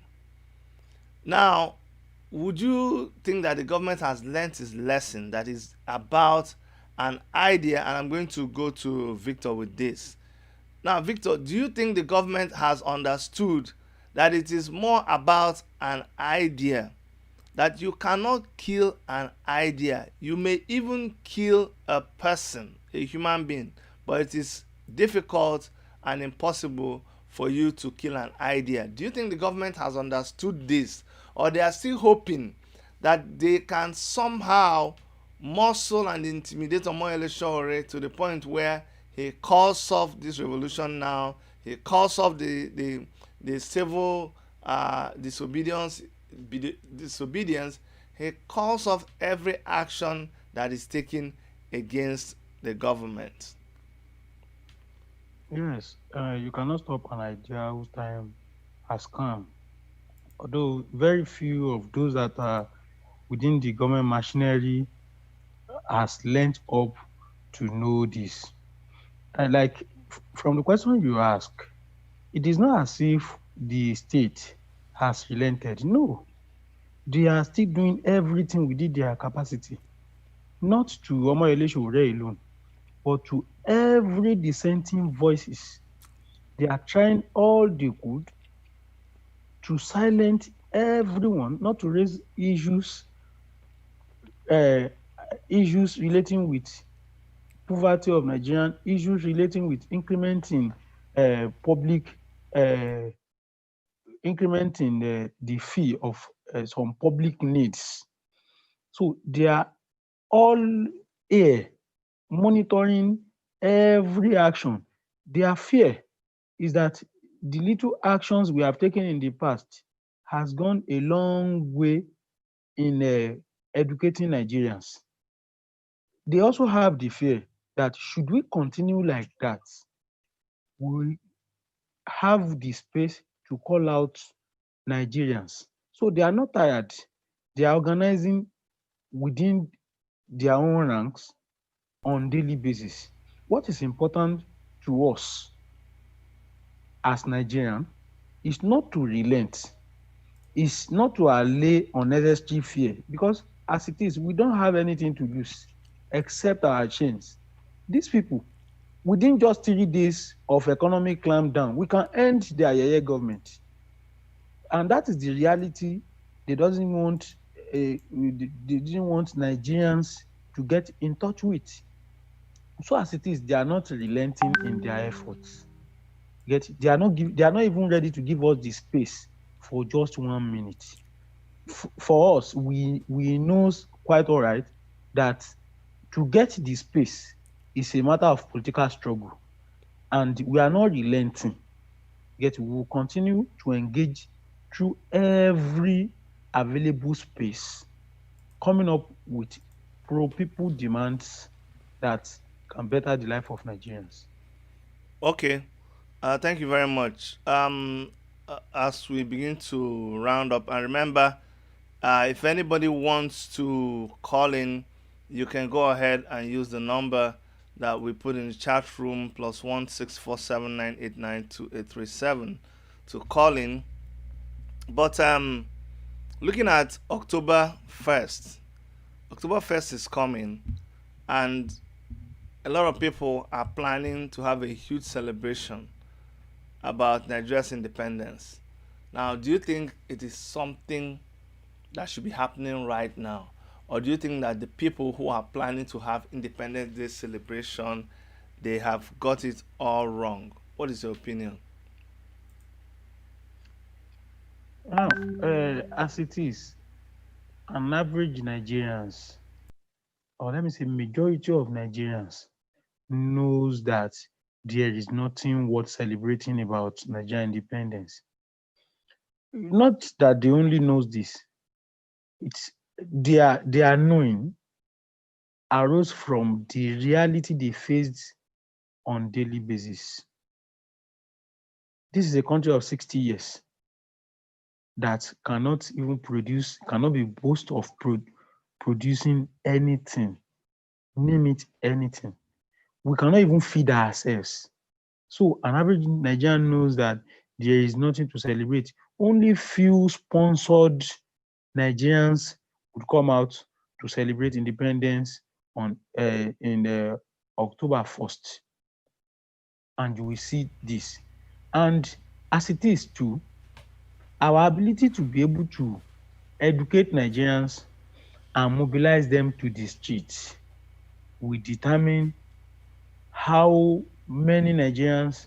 Now, would you think that the government has learnt its lesson that is about an idea? And I'm going to go to Victor with this. Now, Victor, do you think the government has understood that it is more about an idea, that you cannot kill an idea? You may even kill a person, a human being, but it is difficult and impossible for you to kill an idea. Do you think the government has understood this, or they are still hoping that they can somehow muscle and intimidate Omoyele Sowore to the point where he calls off this revolution now, he calls off the civil disobedience, he calls off every action that is taken against the government? Yes, you cannot stop an idea whose time has come. Although very few of those that are within the government machinery has learnt up to know this. And like from the question you ask, it is not as if the state has relented. No, they are still doing everything within their capacity, not to Omoyele Sowore alone, but to every dissenting voices. They are trying all they could to silence everyone, not to raise uh, issues relating with poverty of Nigerian, issues relating with public uh, incrementing the fee of some public needs. So they are all here monitoring every action. Their fear is that the little actions we have taken in the past has gone a long way in educating Nigerians. They also have the fear that should we continue like that, we have the space to call out Nigerians. So they are not tired. They are organizing within their own ranks on daily basis. What is important to us as Nigerian is not to relent, is not to allay unnecessary fear, because as it is, we don't have anything to lose except our chains. These people, within just 3 days of economic clampdown, we can end their yeye government. And that is the reality they doesn't want they didn't want Nigerians to get in touch with. So as it is, they are not relenting in their efforts. Yet they are not even ready to give us the space for just 1 minute. For us, we know quite all right that to get the space is a matter of political struggle, and we are not relenting. Yet we will continue to engage through every available space, coming up with pro people demands that can better the life of Nigerians. Okay, thank you very much. As we begin to round up, and remember, if anybody wants to call in, you can go ahead and use the number that we put in the chat room, +1 647 989 2837, to call in. But looking at October 1st is coming, and a lot of people are planning to have a huge celebration about Nigeria's independence. Now, do you think it is something that should be happening right now? Or do you think that the people who are planning to have Independence Day celebration, they have got it all wrong? What is your opinion? Now, as it is, an average Nigerians, or let me say majority of Nigerians, knows that there is nothing worth celebrating about Nigerian independence. Not that they only knows this, it's their knowing arose from the reality they faced on daily basis. This is a country of 60 years that cannot be boast of producing anything, name it anything. We cannot even feed ourselves. So an average Nigerian knows that there is nothing to celebrate. Only few sponsored Nigerians would come out to celebrate independence on in October 1st, and you will see this. And as it is too, our ability to be able to educate Nigerians and mobilize them to the streets will determine how many Nigerians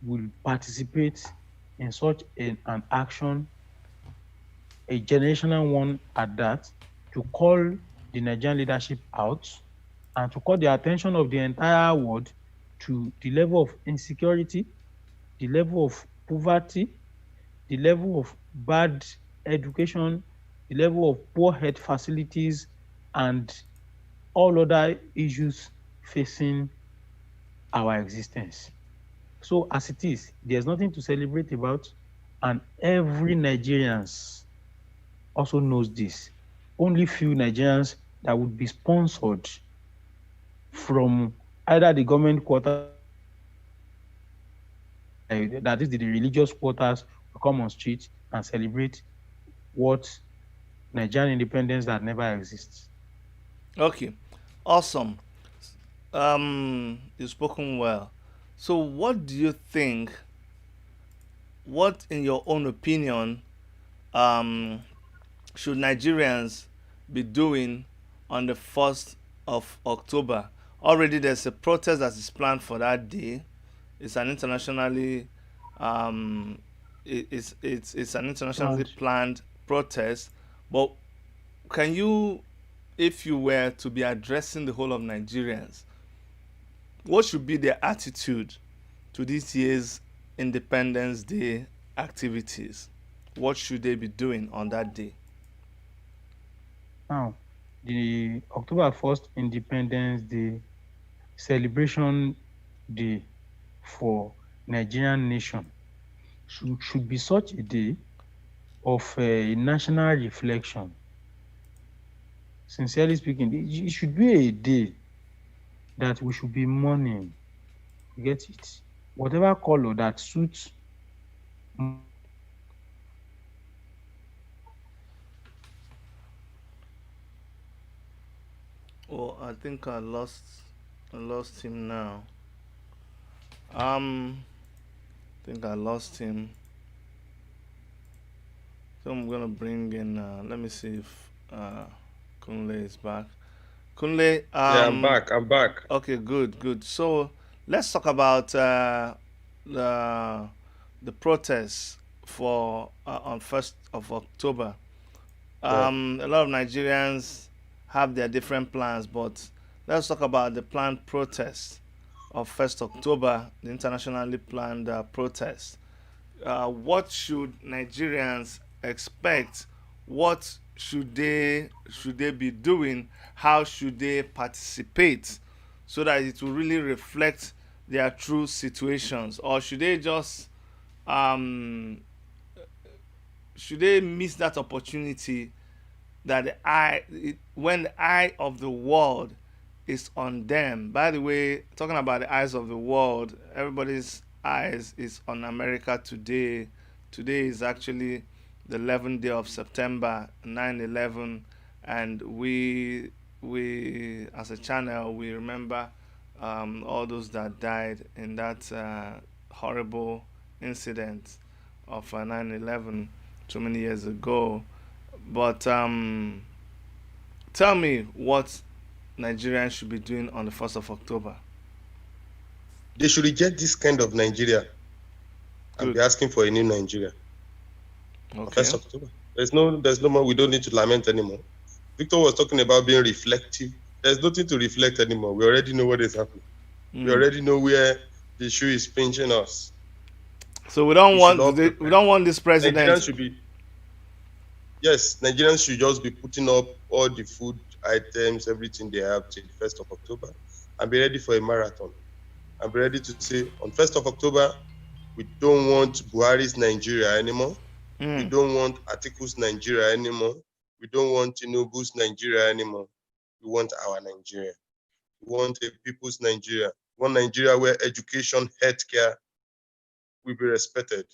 will participate in such an action, a generational one at that, to call the Nigerian leadership out and to call the attention of the entire world to the level of insecurity, the level of poverty, the level of bad education, the level of poor health facilities, and all other issues facing our existence. So as it is, there's nothing to celebrate about, and every Nigerians also knows this. Only few Nigerians that would be sponsored from either the government quarters that is the religious quarters will come on street and celebrate what Nigerian independence that never exists. Okay, awesome. You've spoken well. So, what do you think? What, in your own opinion, um, should Nigerians be doing on the 1st of October? Already, there's a protest that is planned for that day. It's an internationally, it's an internationally Planned. planned protest. But can you, if you were to be addressing the whole of Nigerians, what should be their attitude to this year's Independence Day activities? What should they be doing on that day? Now, the October 1st Independence Day celebration day for Nigerian nation should be such a day of a national reflection. Sincerely speaking, it should be a day that we should be mourning. You get it? Whatever color that suits Oh, I think I lost him now. I think I lost him. So I'm gonna bring in. Let me see if Kunle is back. Kunle, Yeah, I'm back. I'm back. okay, good, good. So let's talk about the the protests for on 1st of October. Yeah. A lot of Nigerians have their different plans, but let's talk about the planned protest of 1st October, the internationally planned protest. What should Nigerians expect? What should they be doing? How should they participate so that it will really reflect their true situations? Or um, should they miss that opportunity that when the eye of the world is on them? By the way, talking about the eyes of the world, everybody's eyes is on America today. Today is actually the 11th day of September, 9/11, and we as a channel we remember all those that died in that horrible incident of 9/11 so many years ago. But tell me what Nigerians should be doing on the 1st of October. They should reject this kind of Nigeria and be Good. asking for a new Nigeria on Okay. 1st October. There's no more. We don't need to lament anymore. Victor was talking about being reflective. There's nothing to reflect anymore. We already know what is happening. We Mm. already know where the shoe is pinching us. So we don't We should want all we prepare. don't want this Nigerians president. should be Yes, Nigerians should just be putting up all the food items, everything they have till the 1st of October, and be ready for a marathon. And be ready to say on 1st of October, we don't want Buhari's Nigeria anymore. We Mm. don't want Atiku's Nigeria anymore. We don't want Tinubu's Nigeria anymore. We want our Nigeria. We want a people's Nigeria. One Nigeria where education, healthcare will be respected.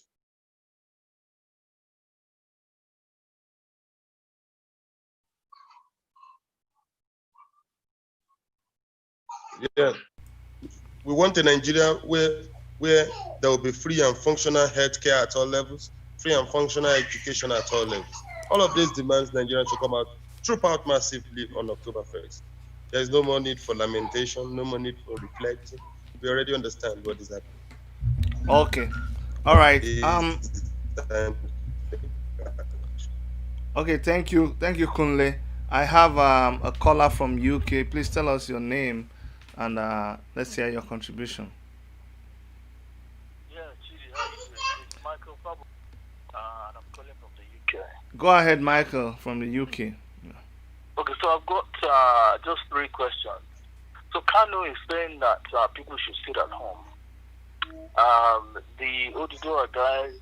Yeah, we want a Nigeria where there will be free and functional healthcare at all levels, free and functional education at all levels. All of these demands Nigerians to come out, troop out massively on October 1st. There is no more need for lamentation, no more need for reflecting. We already understand what is happening. Okay. All right. It's time. Okay. Thank you, Kunle. I have a caller from UK. Please tell us your name, and let's hear your contribution. Yeah, Chidi, how you doing? It's Michael Pablo, and I'm calling from the UK. Go ahead, Michael from the UK. Okay, so I've got just three questions. So Kano is saying that people should sit at home. The Odudua guys,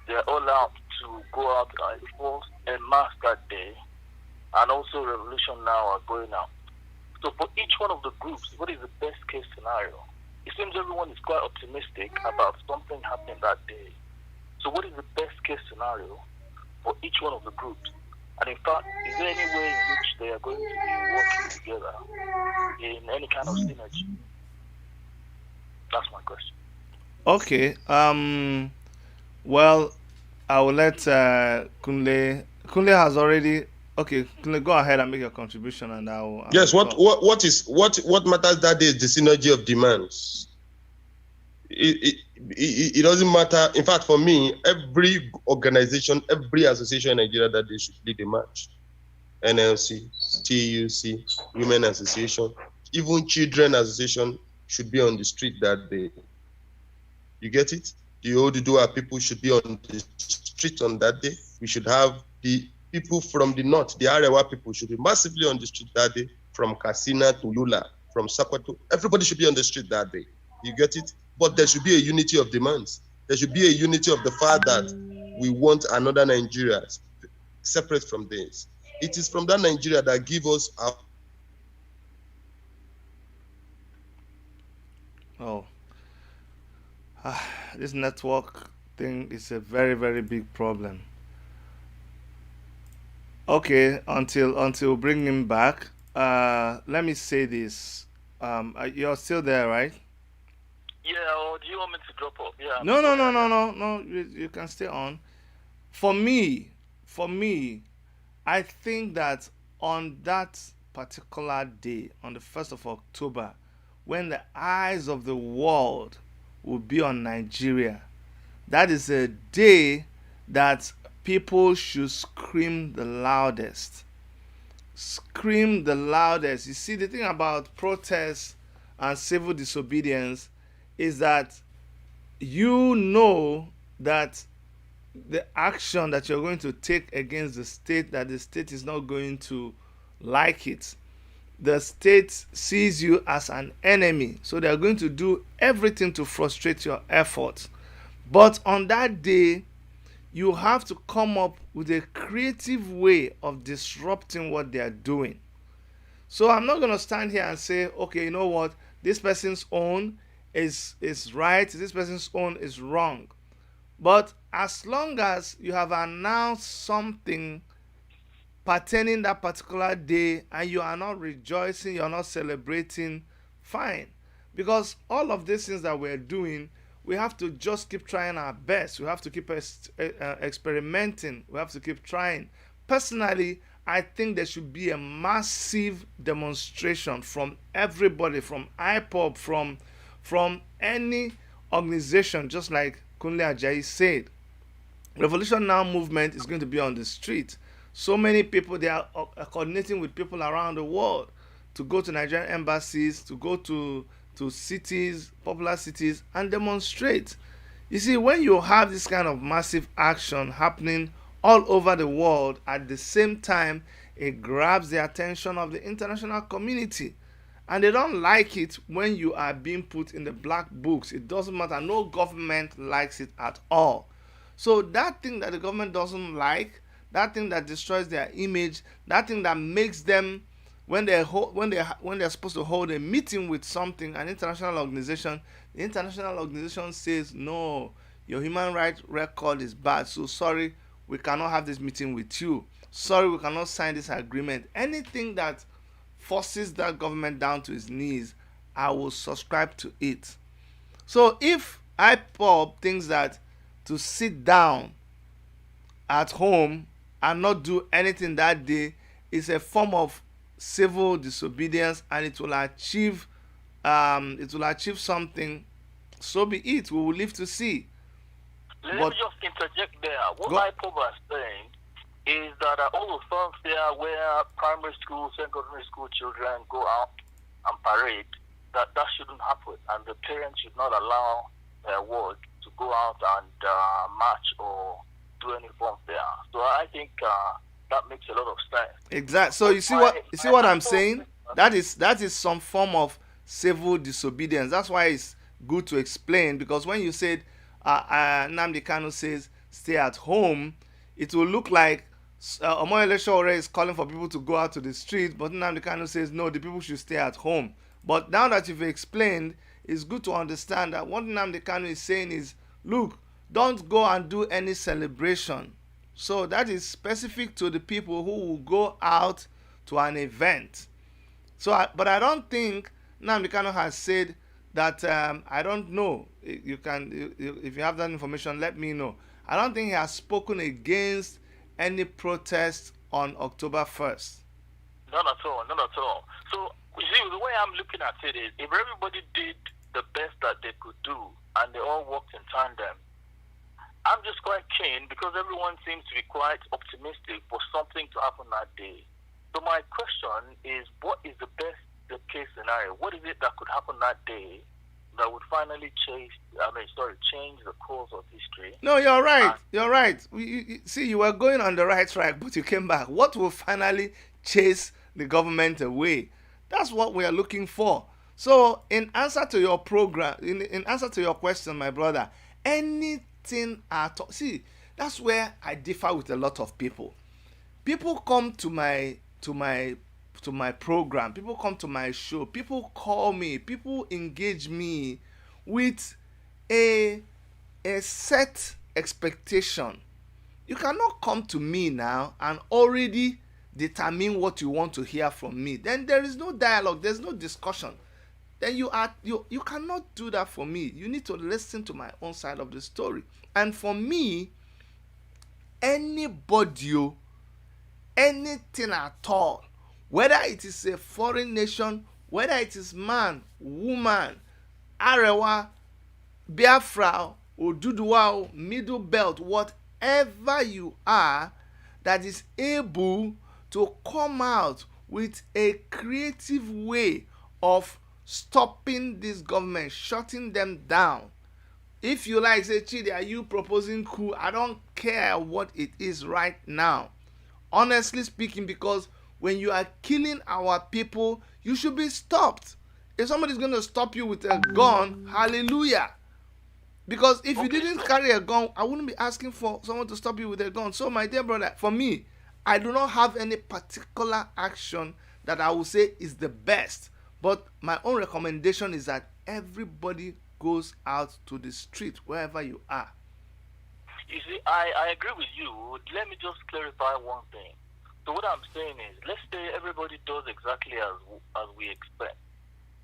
they're all out to go out en masse that day, and also Revolution Now are going out. So for each one of the groups, what is the best case scenario? It seems everyone is quite optimistic about something happening that day. So what is the best case scenario for each one of the groups? And in fact, is there any way in which they are going to be working together in any kind of synergy? That's my question. Okay. Well, I will let Kunle. Kunle has already. Okay, Kunle, go ahead and make your contribution, and I will Yes, talk. what matters that day is the synergy of demands. It doesn't matter. In fact, for me, every organization, every association in Nigeria that they should lead a march. NLC, TUC, Women Association, even Children Association should be on the street that day. You get it? The Odudua people should be on the street on that day. We should have the people from the north, the Arewa people should be massively on the street that day, from Kasina to Lula, from Sakwato. Everybody should be on the street that day. You get it? But there should be a unity of demands. There should be a unity of the fact that we want another Nigeria separate from this. It is from that Nigeria that give us our. Oh, this network thing is a very very big problem. Okay, until we bring him back. Let me say this. You're still there, right? Yeah, or do you want me to drop off? Yeah, I'm No, still no, no, here. no, Yeah. no, no. You can stay on. For me, for me, I think that on that particular day, on the 1st of October, when the eyes of the world will be on Nigeria, that is a day that people should scream the loudest. Scream the loudest. You see, the thing about protests and civil disobedience is that you know that the action that you're going to take against the state, that the state is not going to like it. The state sees you as an enemy, so they're going to do everything to frustrate your efforts. But on that day, you have to come up with a creative way of disrupting what they are doing. So I'm not going to stand here and say, okay, you know what, this person's own is right, this person's own is wrong. But as long as you have announced something pertaining that particular day and you are not rejoicing, you're not celebrating, fine. Because all of these things that we're doing, we have to just keep trying our best. We have to keep experimenting. We have to keep trying. Personally, I think there should be a massive demonstration from everybody, from IPOB, from any organization, just like Kunle Ajayi said. Revolution Now movement is going to be on the street. So many people, they are coordinating with people around the world to go to Nigerian embassies, to go to cities, popular cities, and demonstrate. You see, when you have this kind of massive action happening all over the world at the same time, it grabs the attention of the international community. And they don't like it when you are being put in the black books. It doesn't matter. No government likes it at all. So that thing that the government doesn't like, that thing that destroys their image, that thing that makes them when they're supposed to hold a meeting with something, an international organization, the international organization says no, your human rights record is bad, so sorry, we cannot have this meeting with you. Sorry, we cannot sign this agreement. Anything that forces that government down to its knees, I will subscribe to it. So if IPOB thinks that to sit down at home and not do anything that day is a form of civil disobedience, and it will achieve something, so be it. We will live to see. Let But me just interject there. What go. IPOB are saying is that all the firms there where primary school, secondary school children go out and parade, that shouldn't happen, and the parents should not allow their ward to go out and march or do any form there. So I think that makes a lot of sense. Exactly. So But you see what I'm IPOB saying? That is some form of civil disobedience. That's why it's good to explain, because when you said Nnamdi Kanu says stay at home, it will look like Omoyele Sowore is calling for people to go out to the street, but Nnamdi Kanu says no, the people should stay at home. But now that you've explained, it's good to understand that what Nnamdi Kanu is saying is, look, don't go and do any celebration. So that is specific to the people who will go out to an event. But I don't think Nnamdi Kanu has said that. I don't know. You can, if you have that information, let me know. I don't think he has spoken against any protest on October 1st. Not at all, not at all. So, you see, the way I'm looking at it is, if everybody did the best that they could do and they all worked in tandem, I'm just quite keen, because everyone seems to be quite optimistic for something to happen that day. So my question is, what is the best case scenario? What is it that could happen that day that would finally change the course of history? No, you're right. You're right. See, you were going on the right track, but you came back. What will finally chase the government away? That's what we are looking for. So, in answer to your program, in answer to your question, my brother, anything at all. See, that's where I differ with a lot of people. People come to my program. People come to my show. People call me. People engage me with a set expectation. You cannot come to me now and already determine what you want to hear from me. Then there is no dialogue. There's no discussion. Then you cannot do that for me. You need to listen to my own side of the story. And for me, anybody, anything at all, whether it is a foreign nation, whether it is man, woman, Arewa, Biafra, Oduduwa, Middle Belt, whatever you are, that is able to come out with a creative way of stopping this government, shutting them down. If you like, say, Chidi, are you proposing coup? I don't care what it is right now. Honestly speaking, because when you are killing our people, you should be stopped. If somebody's going to stop you with a gun, hallelujah. Because if you didn't carry a gun, I wouldn't be asking for someone to stop you with a gun. So, my dear brother, for me, I do not have any particular action that I would say is the best. But my own recommendation is that everybody goes out to the street, wherever you are. You see, I agree with you. Let me just clarify one thing. So what I'm saying is, let's say everybody does exactly as we expect.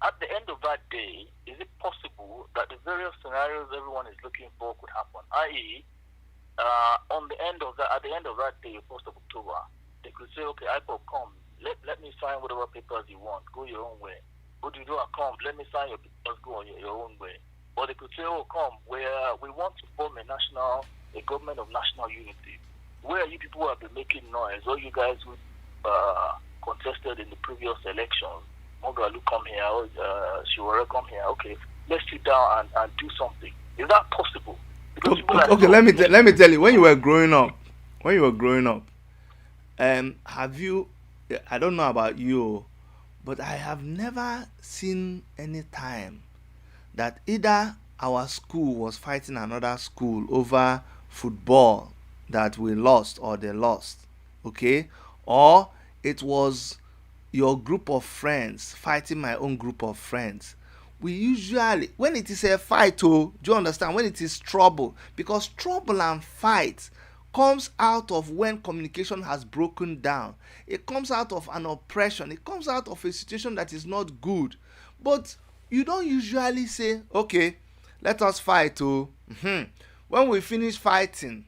At the end of that day, is it possible that the various scenarios everyone is looking for could happen? I.e., at the end of that day, 1st of October, they could say, okay, IPOB, come, let me sign whatever papers you want, go your own way. Oduduwa, come, let me sign your papers, go your own way. Or they could say, oh, come, we want to form a government of national unity. Where are you people who have been making noise? All you guys who contested in the previous elections, Mogalu come here, Shiwara come here. Okay, let's sit down and do something. Is that possible? Okay, let me tell you. When you were growing up, have you? I don't know about you, but I have never seen any time that either our school was fighting another school over football that we lost or they lost, okay, or it was your group of friends fighting my own group of friends, we usually, when it is a fight, oh, do you understand, when it is trouble, because trouble and fight comes out of when communication has broken down. It comes out of an oppression, it comes out of a situation that is not good. But you don't usually say, okay, let us fight, oh. When we finish fighting,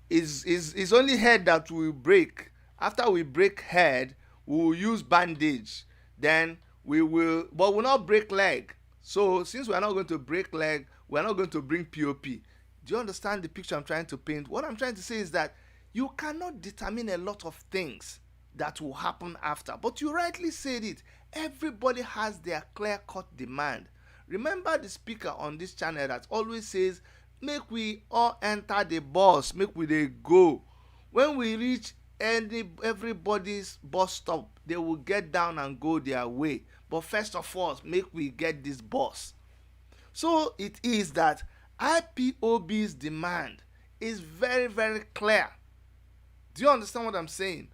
is only head that will break. After we break head, we will use bandage. Then we will, but we will not break leg. So since we are not going to break leg, we are not going to bring pop. Do you understand the picture I'm trying to paint? What I'm trying to say is that you cannot determine a lot of things that will happen after. But you rightly said it. Everybody has their clear-cut demand. Remember the speaker on this channel that always says, make we all enter the bus, make we dey go. When we reach everybody's bus stop, they will get down and go their way. But first of all, make we get this bus. So it is that IPOB's demand is very, very clear. Do you understand what I'm saying?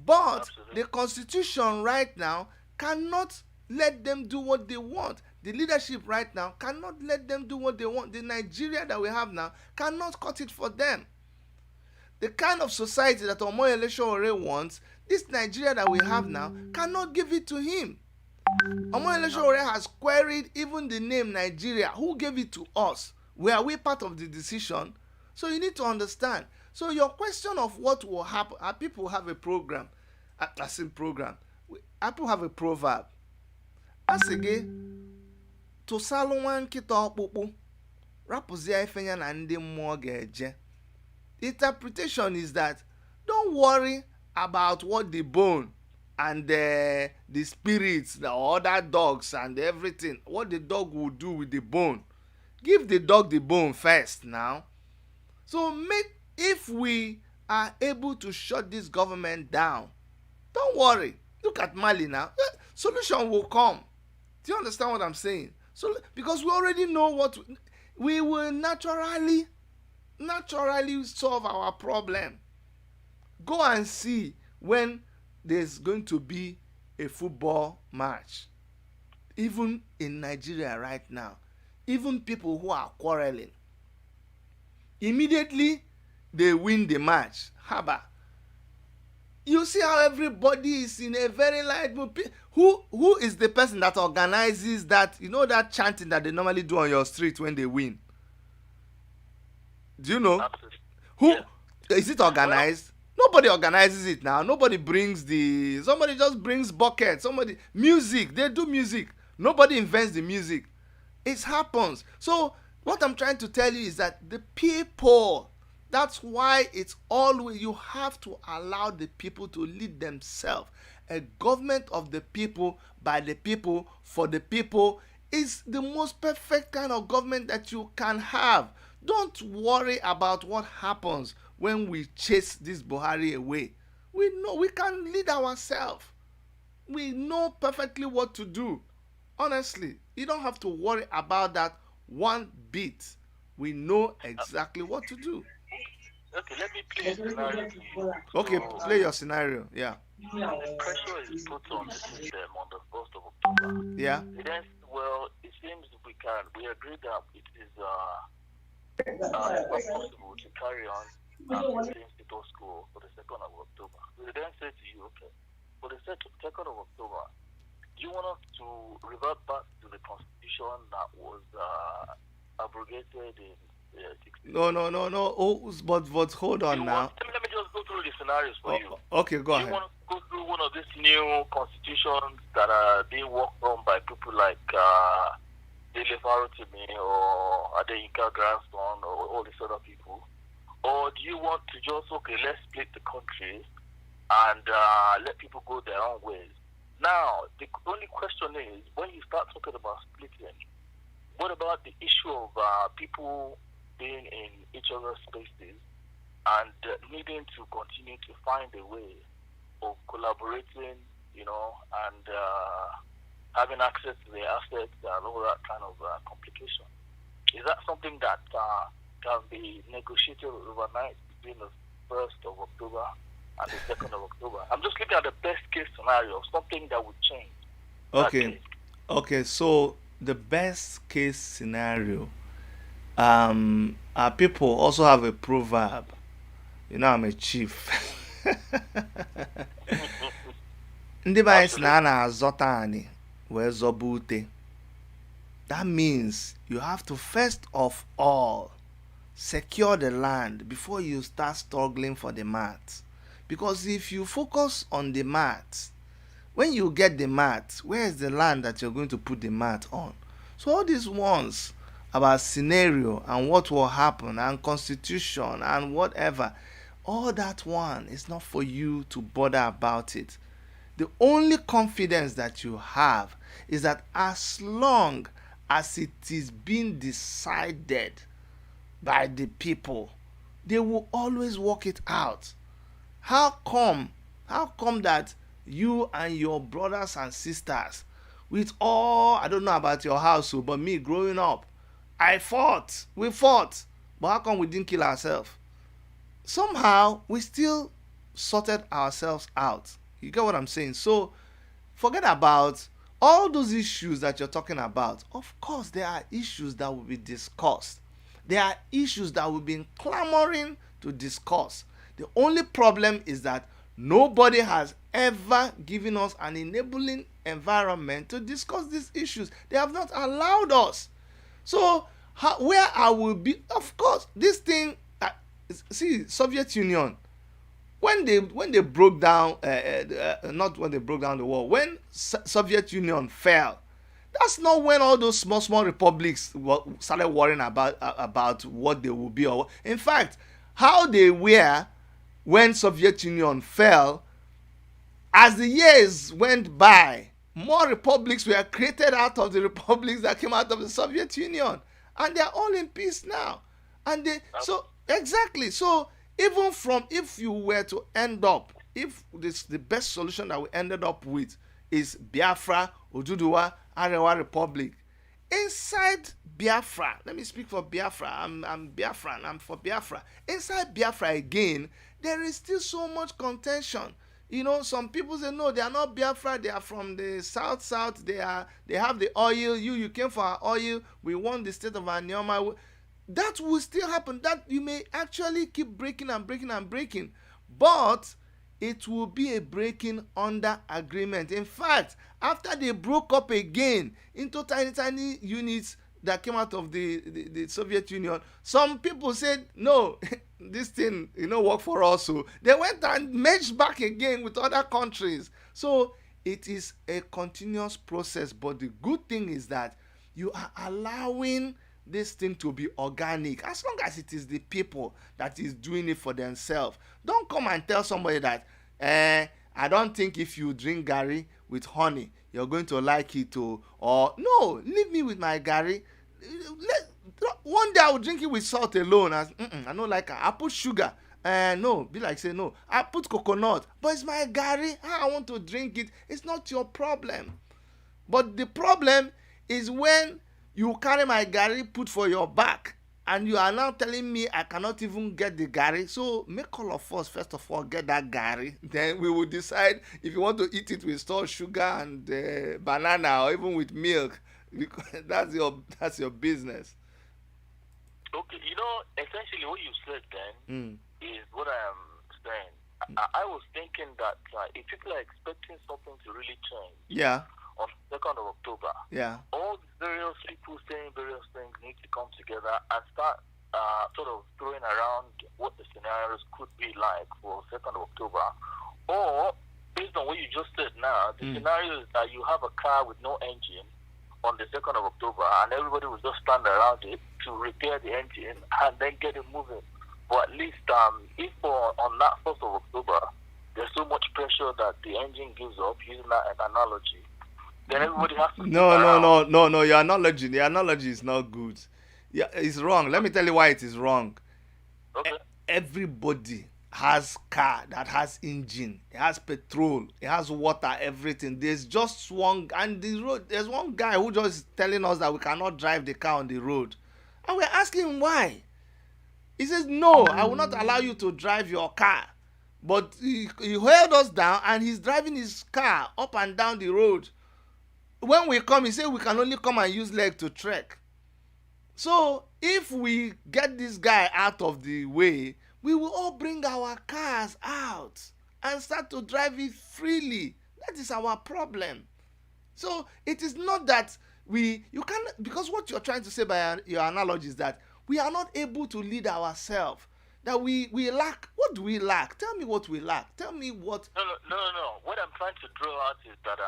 But Absolutely. the constitution right now cannot let them do what they want. The leadership right now cannot let them do what they want. The Nigeria that we have now cannot cut it for them. The kind of society that Omoyele Sowore wants, this Nigeria that we have now cannot give it to him. Omoyele Sowore has queried even the name Nigeria. Who gave it to us? Were we part of the decision? So you need to understand. So your question of what will happen, people have a program, I say program, people have a proverb. Asige, tụsalụ nwa nkịta ọkpụkpụ, rapụzie ife ya na ndị mmụọ ga-eje. Interpretation is that don't worry about what the bone and the spirits, the other dogs and everything, what the dog will do with the bone. Give the dog the bone first now. So if we are able to shut this government down, don't worry. Look at Mali now. Solution will come. Do you understand what I'm saying? So because we already know what we will naturally solve our problem. Go and see when there's going to be a football match. Even in Nigeria right now, even people who are quarreling, immediately they win the match. Haba. You see how everybody is in a very light mood. Who is the person that organizes that, you know, that chanting that they normally do on your street when they win? Do you know? Absolutely. Who Yeah. is it organized? Nobody organizes it now. Nobody brings somebody just brings bucket. Music, they do music. Nobody invents the music. It happens. So what I'm trying to tell you is that the people, that's why it's always, you have to allow the people to lead themselves. A government of the people, by the people, for the people is the most perfect kind of government that you can have. Don't worry about what happens when we chase this Buhari away. We know we can lead ourselves. We know perfectly what to do. Honestly, you don't have to worry about that one bit. We know exactly what to do. Okay, let me play a scenario to you. Okay, So, play your scenario. Yeah. the pressure is put on the system on the 1st of October. Yeah. Then, well, it seems we agree that it is it's not possible to carry on maintain state school for the 2nd of October. We then say to you, okay, for the 2nd of October, do you want us to revert back to the constitution that was abrogated in 16? No. Oh, but hold on now. Let me just go through the scenarios for you. Okay, go ahead. Do you want to go through one of these new constitutions that are being worked on by people like Dele Farotimi or Adeyinka Grandson or all these other people? Or do you want to just, okay, let's split the country and let people go their own ways? Now, the only question is, when you start talking about splitting, what about the issue of people being in each other's spaces and needing to continue to find a way of collaborating, and having access to their assets and all that kind of complication? Is that something that can be negotiated overnight between the 1st of October and the 2nd of October. I'm just looking at the best case scenario, something that would change that Okay. case. Okay, so the best case scenario, our people also have a proverb. You know, I'm a chief. Ndị be anyị si na a Absolutely. na-azọta anyị wee zọba ute. That means you have to first of all secure the land before you start struggling for the mat. Because if you focus on the mat, when you get the mat, where is the land that you're going to put the mat on? So all these ones about scenario and what will happen and constitution and whatever, all that one is not for you to bother about it. The only confidence that you have is that as long as it is being decided by the people, they will always work it out. How come? How come that you and your brothers and sisters, with all, I don't know about your household, but me growing up, we fought, but how come we didn't kill ourselves? Somehow we still sorted ourselves out. You get what I'm saying? So forget about all those issues that you're talking about. Of course, there are issues that will be discussed. There are issues that we've been clamoring to discuss. The only problem is that nobody has ever given us an enabling environment to discuss these issues. They have not allowed us. So, where I will be, of course, this thing, see, Soviet Union, when they broke down, not when they broke down the wall, when Soviet Union fell, that's not when all those small republics started worrying about what they will be. Or in fact, how they were when Soviet Union fell, as the years went by, more republics were created out of the republics that came out of the Soviet Union, and they are all in peace now. And they so exactly so even from if you were to end up, if this the best solution that we ended up with is Biafra, Oduduwa, Arewa Republic. Inside Biafra, let me speak for Biafra. I'm Biafran. I'm for Biafra. Inside Biafra again, there is still so much contention. You know, some people say no, they are not Biafra. They are from the south. They have the oil. You came for our oil. We want the state of Anioma. That will still happen. That you may actually keep breaking and breaking and breaking, but it will be a breaking under agreement. In fact, after they broke up again into tiny units that came out of the Soviet Union, some people said no, this thing work for us. So they went and merged back again with other countries. So it is a continuous process, but the good thing is that you are allowing this thing to be organic, as long as it is the people that is doing it for themselves. Don't come and tell somebody that I don't think if you drink garri with honey you're going to like it, or no, leave me with my garri. One day I will drink it with salt alone, as I don't like it. I put sugar, no, be like say no, I put coconut, but it's my garri. How I want to drink it, it's not your problem. But the problem is when you carry my garri put for your back, and you are now telling me I cannot even get the garri. So make all of us first of all get that garri, then we will decide if you want to eat it with stored sugar and banana, or even with milk, because that's your business. Okay, essentially what you said then Mm. is what I am saying. I was thinking that if people are expecting something to really change Yeah, on 2nd of October, yeah, all the various people saying various things need to come together and start sort of throwing around what the scenarios could be like for 2nd of October. Or, based on what you just said now, the scenario is that you have a car with no engine on the 2nd of October and everybody will just stand around it to repair the engine and then get it moving. But at least if on that 1st of October, there's so much pressure that the engine gives up, using that as an analogy, then everybody has to no, sit no, around. no, no, no. Your analogy is not good. Yeah, it's wrong. Let me tell you why it is wrong. Okay. Everybody has car that has engine, it has petrol, it has water, everything. There's just one, and the road, there's one guy who just telling us that we cannot drive the car on the road, and we're asking him why. He says no, I will not allow you to drive your car. But he held us down and he's driving his car up and down the road. When we come, he said we can only come and use leg to trek. So if we get this guy out of the way, we will all bring our cars out and start to drive it freely. That is our problem. So it is not that you can, because what you're trying to say by your analogy is that we are not able to lead ourselves. That we lack. What do we lack? Tell me what we lack. Tell me what. No. What I'm trying to draw out is that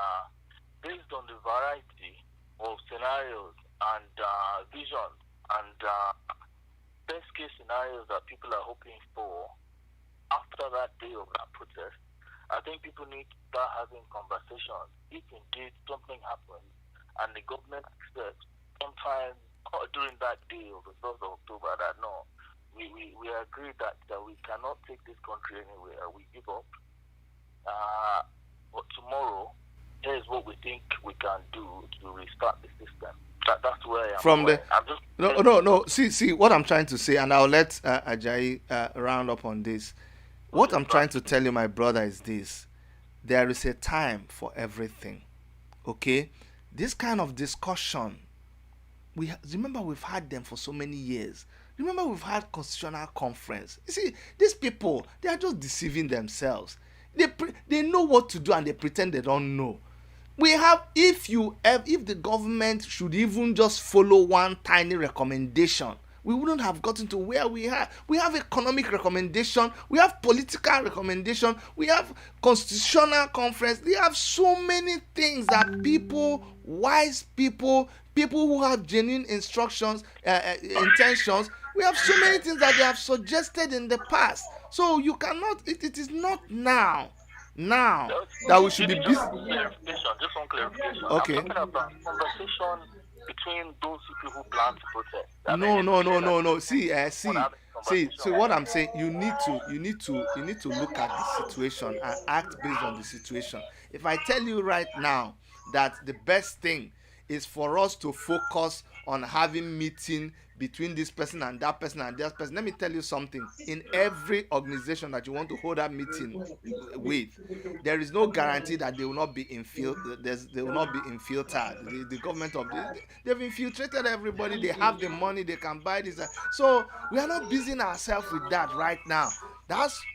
based on the variety of scenarios and visions and best case scenarios that people are hoping for after that day of that protest, I think people need to start having conversations. If indeed something happens and the government accepts sometime during that day of the 1st of October that no, we agree that we cannot take this country anywhere, we give up. But tomorrow, here's what we think we can do to restart the system. That's where I am. From the no. See what I'm trying to say, and I'll let Ajayi round up on this. What I'm trying to tell you, my brother, is this: there is a time for everything. Okay, this kind of discussion, remember we've had them for so many years. Remember we've had constitutional conference. You see, these people, they are just deceiving themselves. They know what to do and they pretend they don't know. We have, if the government should even just follow one tiny recommendation, we wouldn't have gotten to where we are. We have economic recommendation, we have political recommendation, we have constitutional conference. We have so many things that people, wise people who have genuine intentions, we have so many things that they have suggested in the past. So you cannot, it is not now that we should be busy. Just one clarification. Okay. I'm talking about conversation between those people who plan to protest. No. See. So what I'm saying, you need to look at the situation and act based on the situation. If I tell you right now that the best thing is for us to focus on having meeting between this person and that person and that person, let me tell you something. In every organization that you want to hold that meeting with, there is no guarantee that they will not be infiltrated. The government they've infiltrated everybody. They have the money, they can buy this. So we are not busying ourselves with that right now.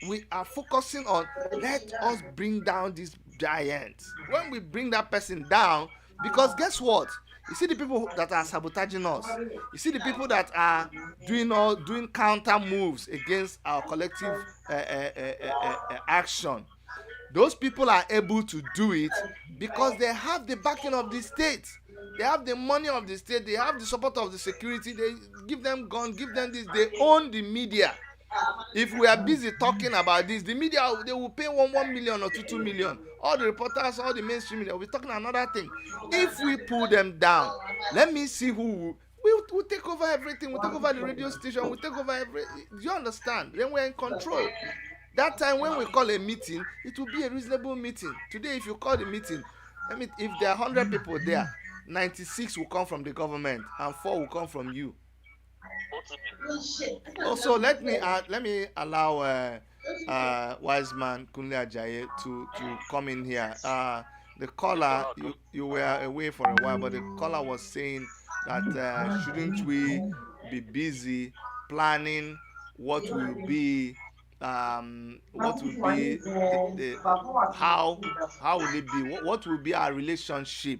We are focusing on, let us bring down these giants. When we bring that person down, because guess what? You see the people that are sabotaging us. You see the people that are doing counter moves against our collective action. Those people are able to do it because they have the backing of the state. They have the money of the state. They have the support of the security. They give them guns, give them this. They own the media. If we are busy talking about this, the media, they will pay 1 million or 2 million. All the reporters, all the mainstream media will be talking another thing. If we pull them down, let me see who will take over everything. We'll take over the radio station. We'll take over everything. Do you understand? Then we're in control. That time when we call a meeting, it will be a reasonable meeting. Today, if you call the meeting, if there are 100 people there, 96 will come from the government and 4 will come from you. Also, let me allow wise man Kunle Ajayi to come in here. The caller, you were away for a while, but the caller was saying that shouldn't we be busy planning what will be how will it be, what will be our relationship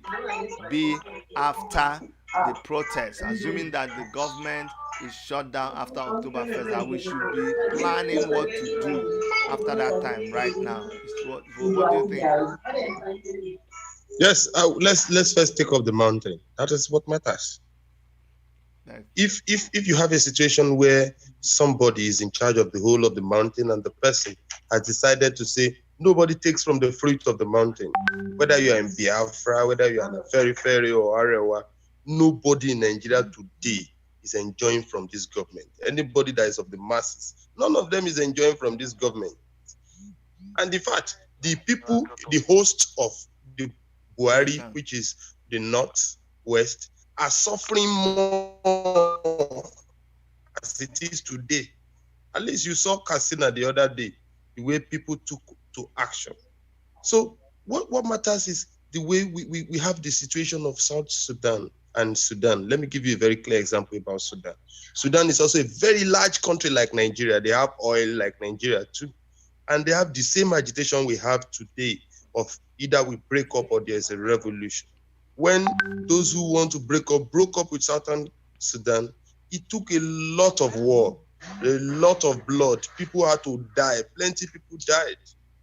be after the protest, assuming that the government is shut down after October 1st, that we should be planning what to do after that time right now. What do you think? Yes, let's first take off the mountain. That is what matters. If you have a situation where somebody is in charge of the whole of the mountain and the person has decided to say nobody takes from the fruit of the mountain, whether you are in Biafra, whether you are in a ferry or Arewa, nobody in Nigeria today is enjoying from this government. Anybody that is of the masses, none of them is enjoying from this government. And in fact, the people, the host of the Buhari, which is the Northwest, are suffering more as it is today. At least you saw Katsina the other day. the way people took to action. So what matters is the way we have the situation of South Sudan and Sudan. Let me give you a very clear example about Sudan. Sudan is also a very large country like Nigeria. They have oil like Nigeria too. And they have the same agitation we have today of either we break up or there's a revolution. When those who want to break up broke up with Southern Sudan, it took a lot of war, a lot of blood. People had to die. Plenty people died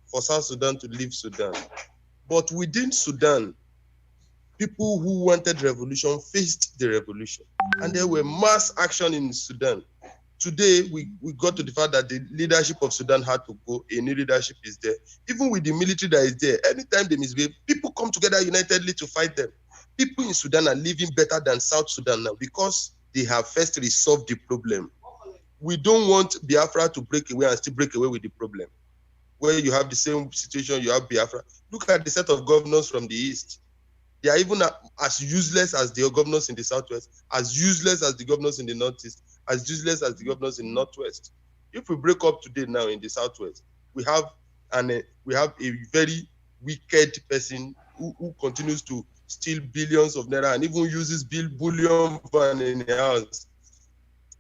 for South Sudan to leave Sudan. But within Sudan, people who wanted revolution faced the revolution. And there were mass action in Sudan. Today, we got to the fact that the leadership of Sudan had to go. A new leadership is there. Even with the military that is there, anytime they misbehave, people come together unitedly to fight them. People in Sudan are living better than South Sudan now because they have first resolved the problem. We don't want Biafra to break away and still break away with the problem. Where you have the same situation, you have Biafra. Look at the set of governors from the East. They are even as useless as the governors in the Southwest, as useless as the governors in the Northeast, as useless as the governors in Northwest. If we break up today now in the Southwest, we have a very wicked person who continues to steal billions of naira and even uses bullion van in the house,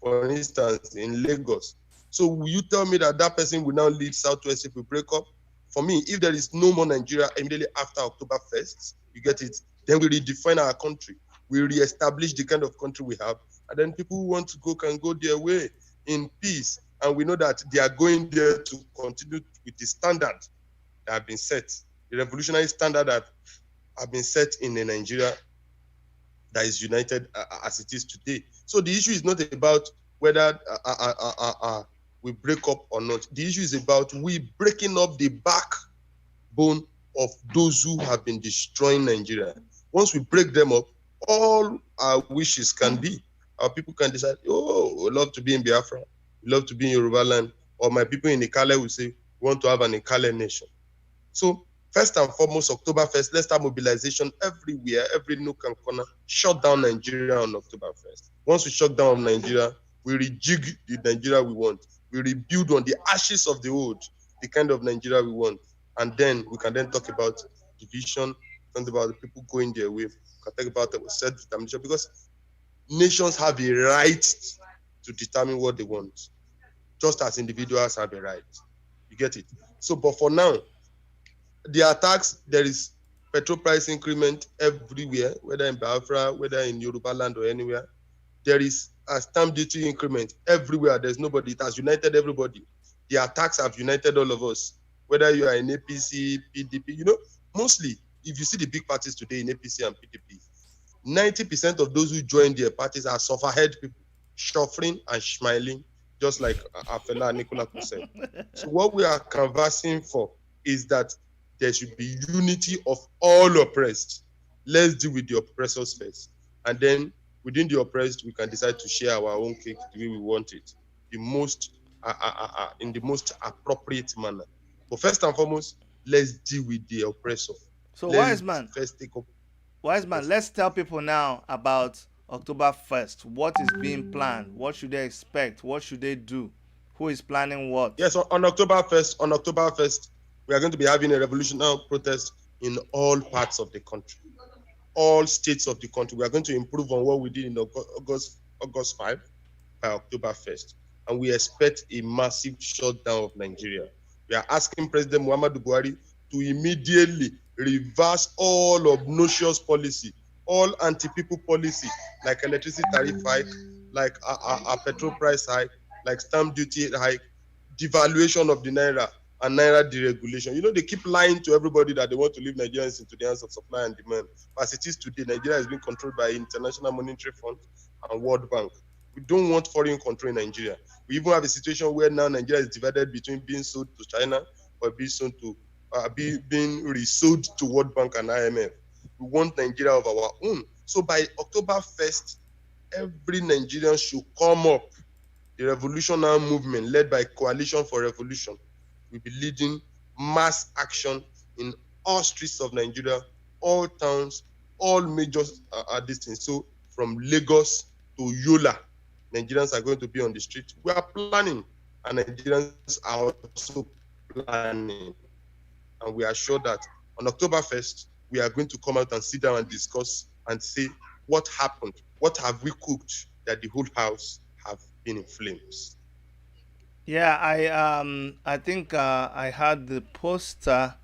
for instance, in Lagos. So will you tell me that that person will now lead Southwest if we break up? For me, if there is no more Nigeria immediately after October 1st, you get it, then we redefine our country. We reestablish the kind of country we have, and then people who want to go can go their way in peace. And we know that they are going there to continue with the standard that have been set, the revolutionary standard that have been set in a Nigeria that is united as it is today. So the issue is not about whether we break up or not. The issue is about we breaking up the backbone of those who have been destroying Nigeria. Once we break them up, all our wishes can be. Our people can decide, oh, we love to be in Biafra, we love to be in Yoruba land, or my people in Ikale will say, we want to have an Ikale nation. So first and foremost, October 1st, let's start mobilization everywhere, every nook and corner, shut down Nigeria on October 1st. Once we shut down Nigeria, we rejig the Nigeria we want. We rebuild on the ashes of the old, the kind of Nigeria we want. And then we can then talk about division, talk about the people going their way, we can talk about self-determination, because nations have a right to determine what they want, just as individuals have a right. You get it? So, but for now, the attacks, there is petrol price increment everywhere, whether in Biafra, whether in Yoruba land or anywhere. There is a stamp duty increment everywhere. There's nobody. It has united everybody. The attacks have united all of us, whether you are in APC, PDP. You know, mostly, if you see the big parties today in APC and PDP, 90% of those who join their parties are sufferhead people, shuffling and smiling, just like Afela Nicola said. So what we are canvassing for is that there should be unity of all oppressed. Let's deal with the oppressors first. And then within the oppressed, we can decide to share our own cake the way we want it, the most in the most appropriate manner. But first and foremost, let's deal with the oppressor. So, Let's first take up. wise man, let's tell people now about October 1st. What is being planned? What should they expect? What should they do? Who is planning what? Yes, on October 1st, we are going to be having a revolutionary protest in all parts of the country, all states of the country. We are going to improve on what we did in August 5 by October 1st. And we expect a massive shutdown of Nigeria. We are asking President Muhammadu Buhari to immediately reverse all obnoxious policy, all anti-people policy, like electricity tariff hike, like a petrol price hike, like stamp duty hike, devaluation of the naira, and naira deregulation. You know, they keep lying to everybody that they want to leave Nigerians into the hands of supply and demand. As it is today, Nigeria is being controlled by International Monetary Fund and World Bank. We don't want foreign control in Nigeria. We even have a situation where now Nigeria is divided between being sold to China or being sold to being resold to World Bank and IMF. We want Nigeria of our own. So by October 1st, every Nigerian should come up. The revolutionary movement led by Coalition for Revolution will be leading mass action in all streets of Nigeria, all towns, all major distances. So from Lagos to Yola, Nigerians are going to be on the street. We are planning, and Nigerians are also planning. planning. And we are sure that on October 1st, we are going to come out and sit down and discuss and say what happened, what have we cooked that the whole house have been in flames. Yeah, I think I had the poster.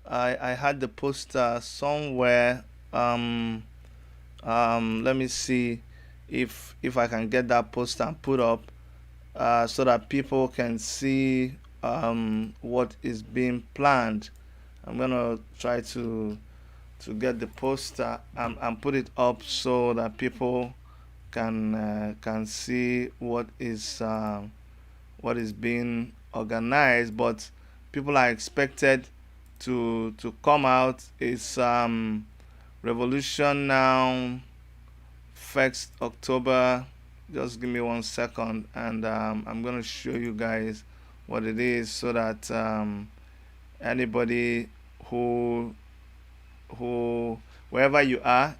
I had the poster somewhere. Um, Let me see if I can get that poster and put up, so that people can see what is being planned. I'm gonna try to get the poster and put it up so that people can see what is being organized. But people are expected to come out. It's Revolution Now, 1st October. Just give me 1 second, and I'm gonna show you guys what it is, so that anybody who who wherever you are,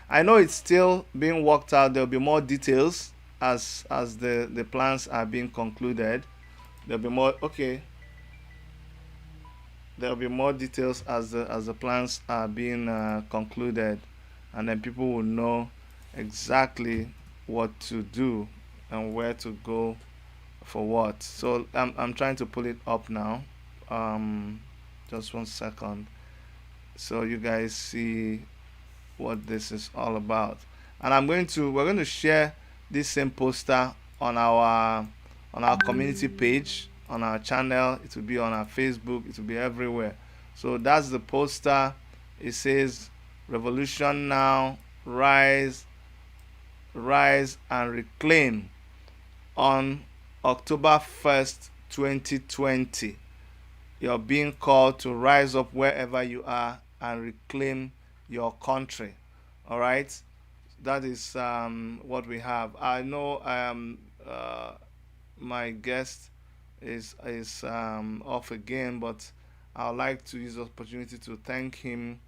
I know it's still being worked out. There'll be more details as the plans are being concluded. There'll be more. Okay, there'll be more details as the plans are being concluded, and then people will know exactly what to do and where to go for what. So I'm trying to pull it up now. Um, just 1 second, so you guys see what this is all about. And we're going to share this same poster on our community page, on our channel. It will be on our Facebook. It will be everywhere. So that's the poster. It says Revolution Now, rise, rise and reclaim on October 1st, 2020. You're being called to rise up wherever you are and reclaim your country. All right, that is what we have. I know my guest is off again, but I'd like to use the opportunity to thank him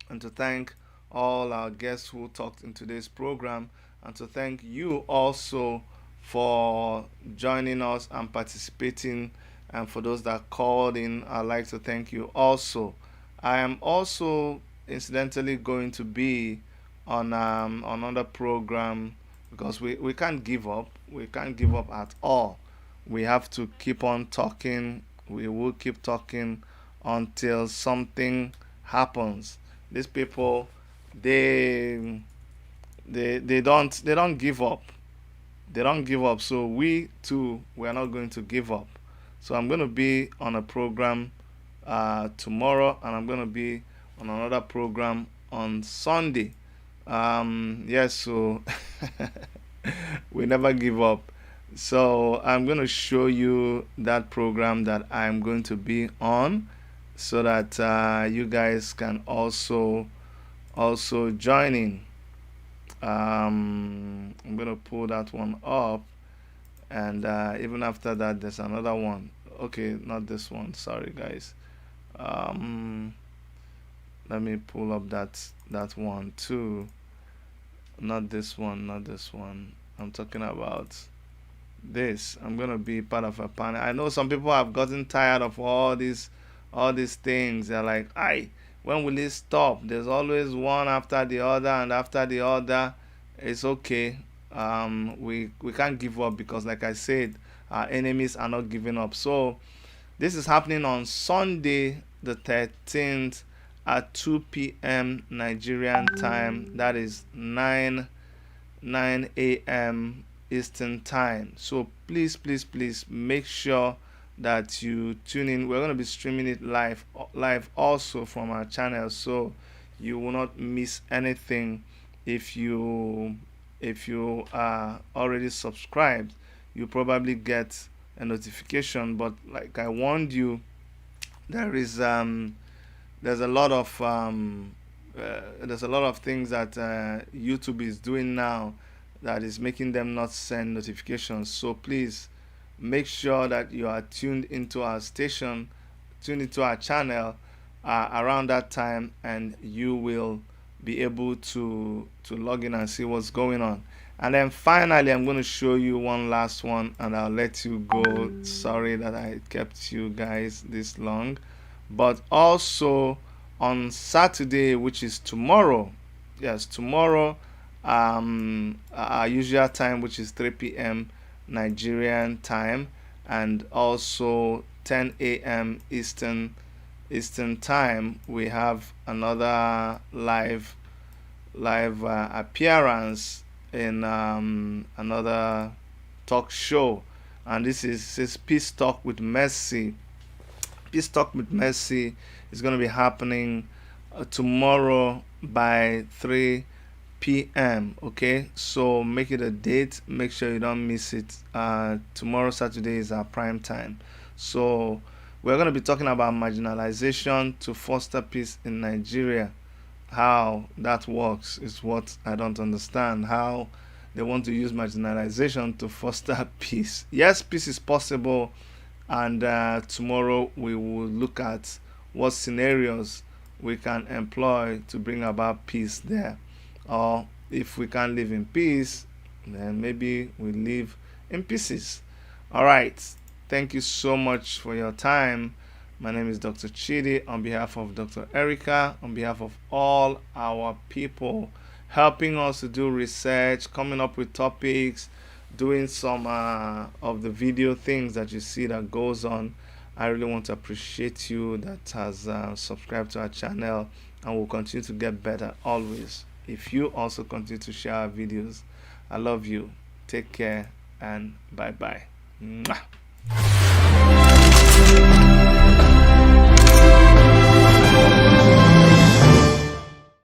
and to thank all our guests who talked in today's program, and to thank you also for joining us and participating. And for those that called in, I'd like to thank you also. I am also incidentally going to be on another program, because we can't give up. We can't give up at all. We have to keep on talking. We will keep talking until something happens. These people, they they don't give up. They don't give up. So we too, we are not going to give up. So I'm going to be on a program tomorrow, and I'm going to be on another program on Sunday. Yes, so we never give up. So I'm going to show you that program that I'm going to be on, so that you guys can also join in. I'm going to pull that one up, and even after that, there's another one. Okay, not this one. Sorry, guys. Um, Let me pull up that one too. Not this one. Not this one. I'm talking about this. I'm gonna be part of a panel. I know some people have gotten tired of all these things. They're like, "I, when will it stop? There's always one after the other and after the other." It's okay. We can't give up, because, like I said, our enemies are not giving up. So this is happening on Sunday, the 13th, at 2 p.m. Nigerian time. That is 9 a.m. Eastern time. So please, please, please make sure that you tune in. We're going to be streaming it live also from our channel, so you will not miss anything. If you are already subscribed, you probably get a notification. But like I warned you, there is there's a lot of things that YouTube is doing now that is making them not send notifications. So please make sure that you are tuned into our station, tuned into our channel around that time, and you will be able to log in and see what's going on. And then finally, I'm going to show you one last one and I'll let you go. Sorry that I kept you guys this long. But also on Saturday, which is tomorrow, yes, tomorrow, our usual time, which is 3 p.m. Nigerian time, and also 10 a.m. Eastern time, we have another live appearance in another talk show, and this is Peace Talk with Mercy. Peace Talk with Mercy is going to be happening tomorrow by 3 p.m. Okay, so make it a date. Make sure you don't miss it. Tomorrow, Saturday, is our prime time. So we're going to be talking about marginalization to foster peace in Nigeria. How that works is what I don't understand. How they want to use marginalization to foster peace. Yes, peace is possible, and tomorrow we will look at what scenarios we can employ to bring about peace there. Or if we can't live in peace, then maybe we live in pieces. All right. Thank you so much for your time. My name is Dr. Chidi, on behalf of Dr. Erica, on behalf of all our people helping us to do research, coming up with topics, doing some of the video things that you see that goes on. I really want to appreciate you that has subscribed to our channel, and will continue to get better always if you also continue to share our videos. I love you. Take care and bye bye. Mwah.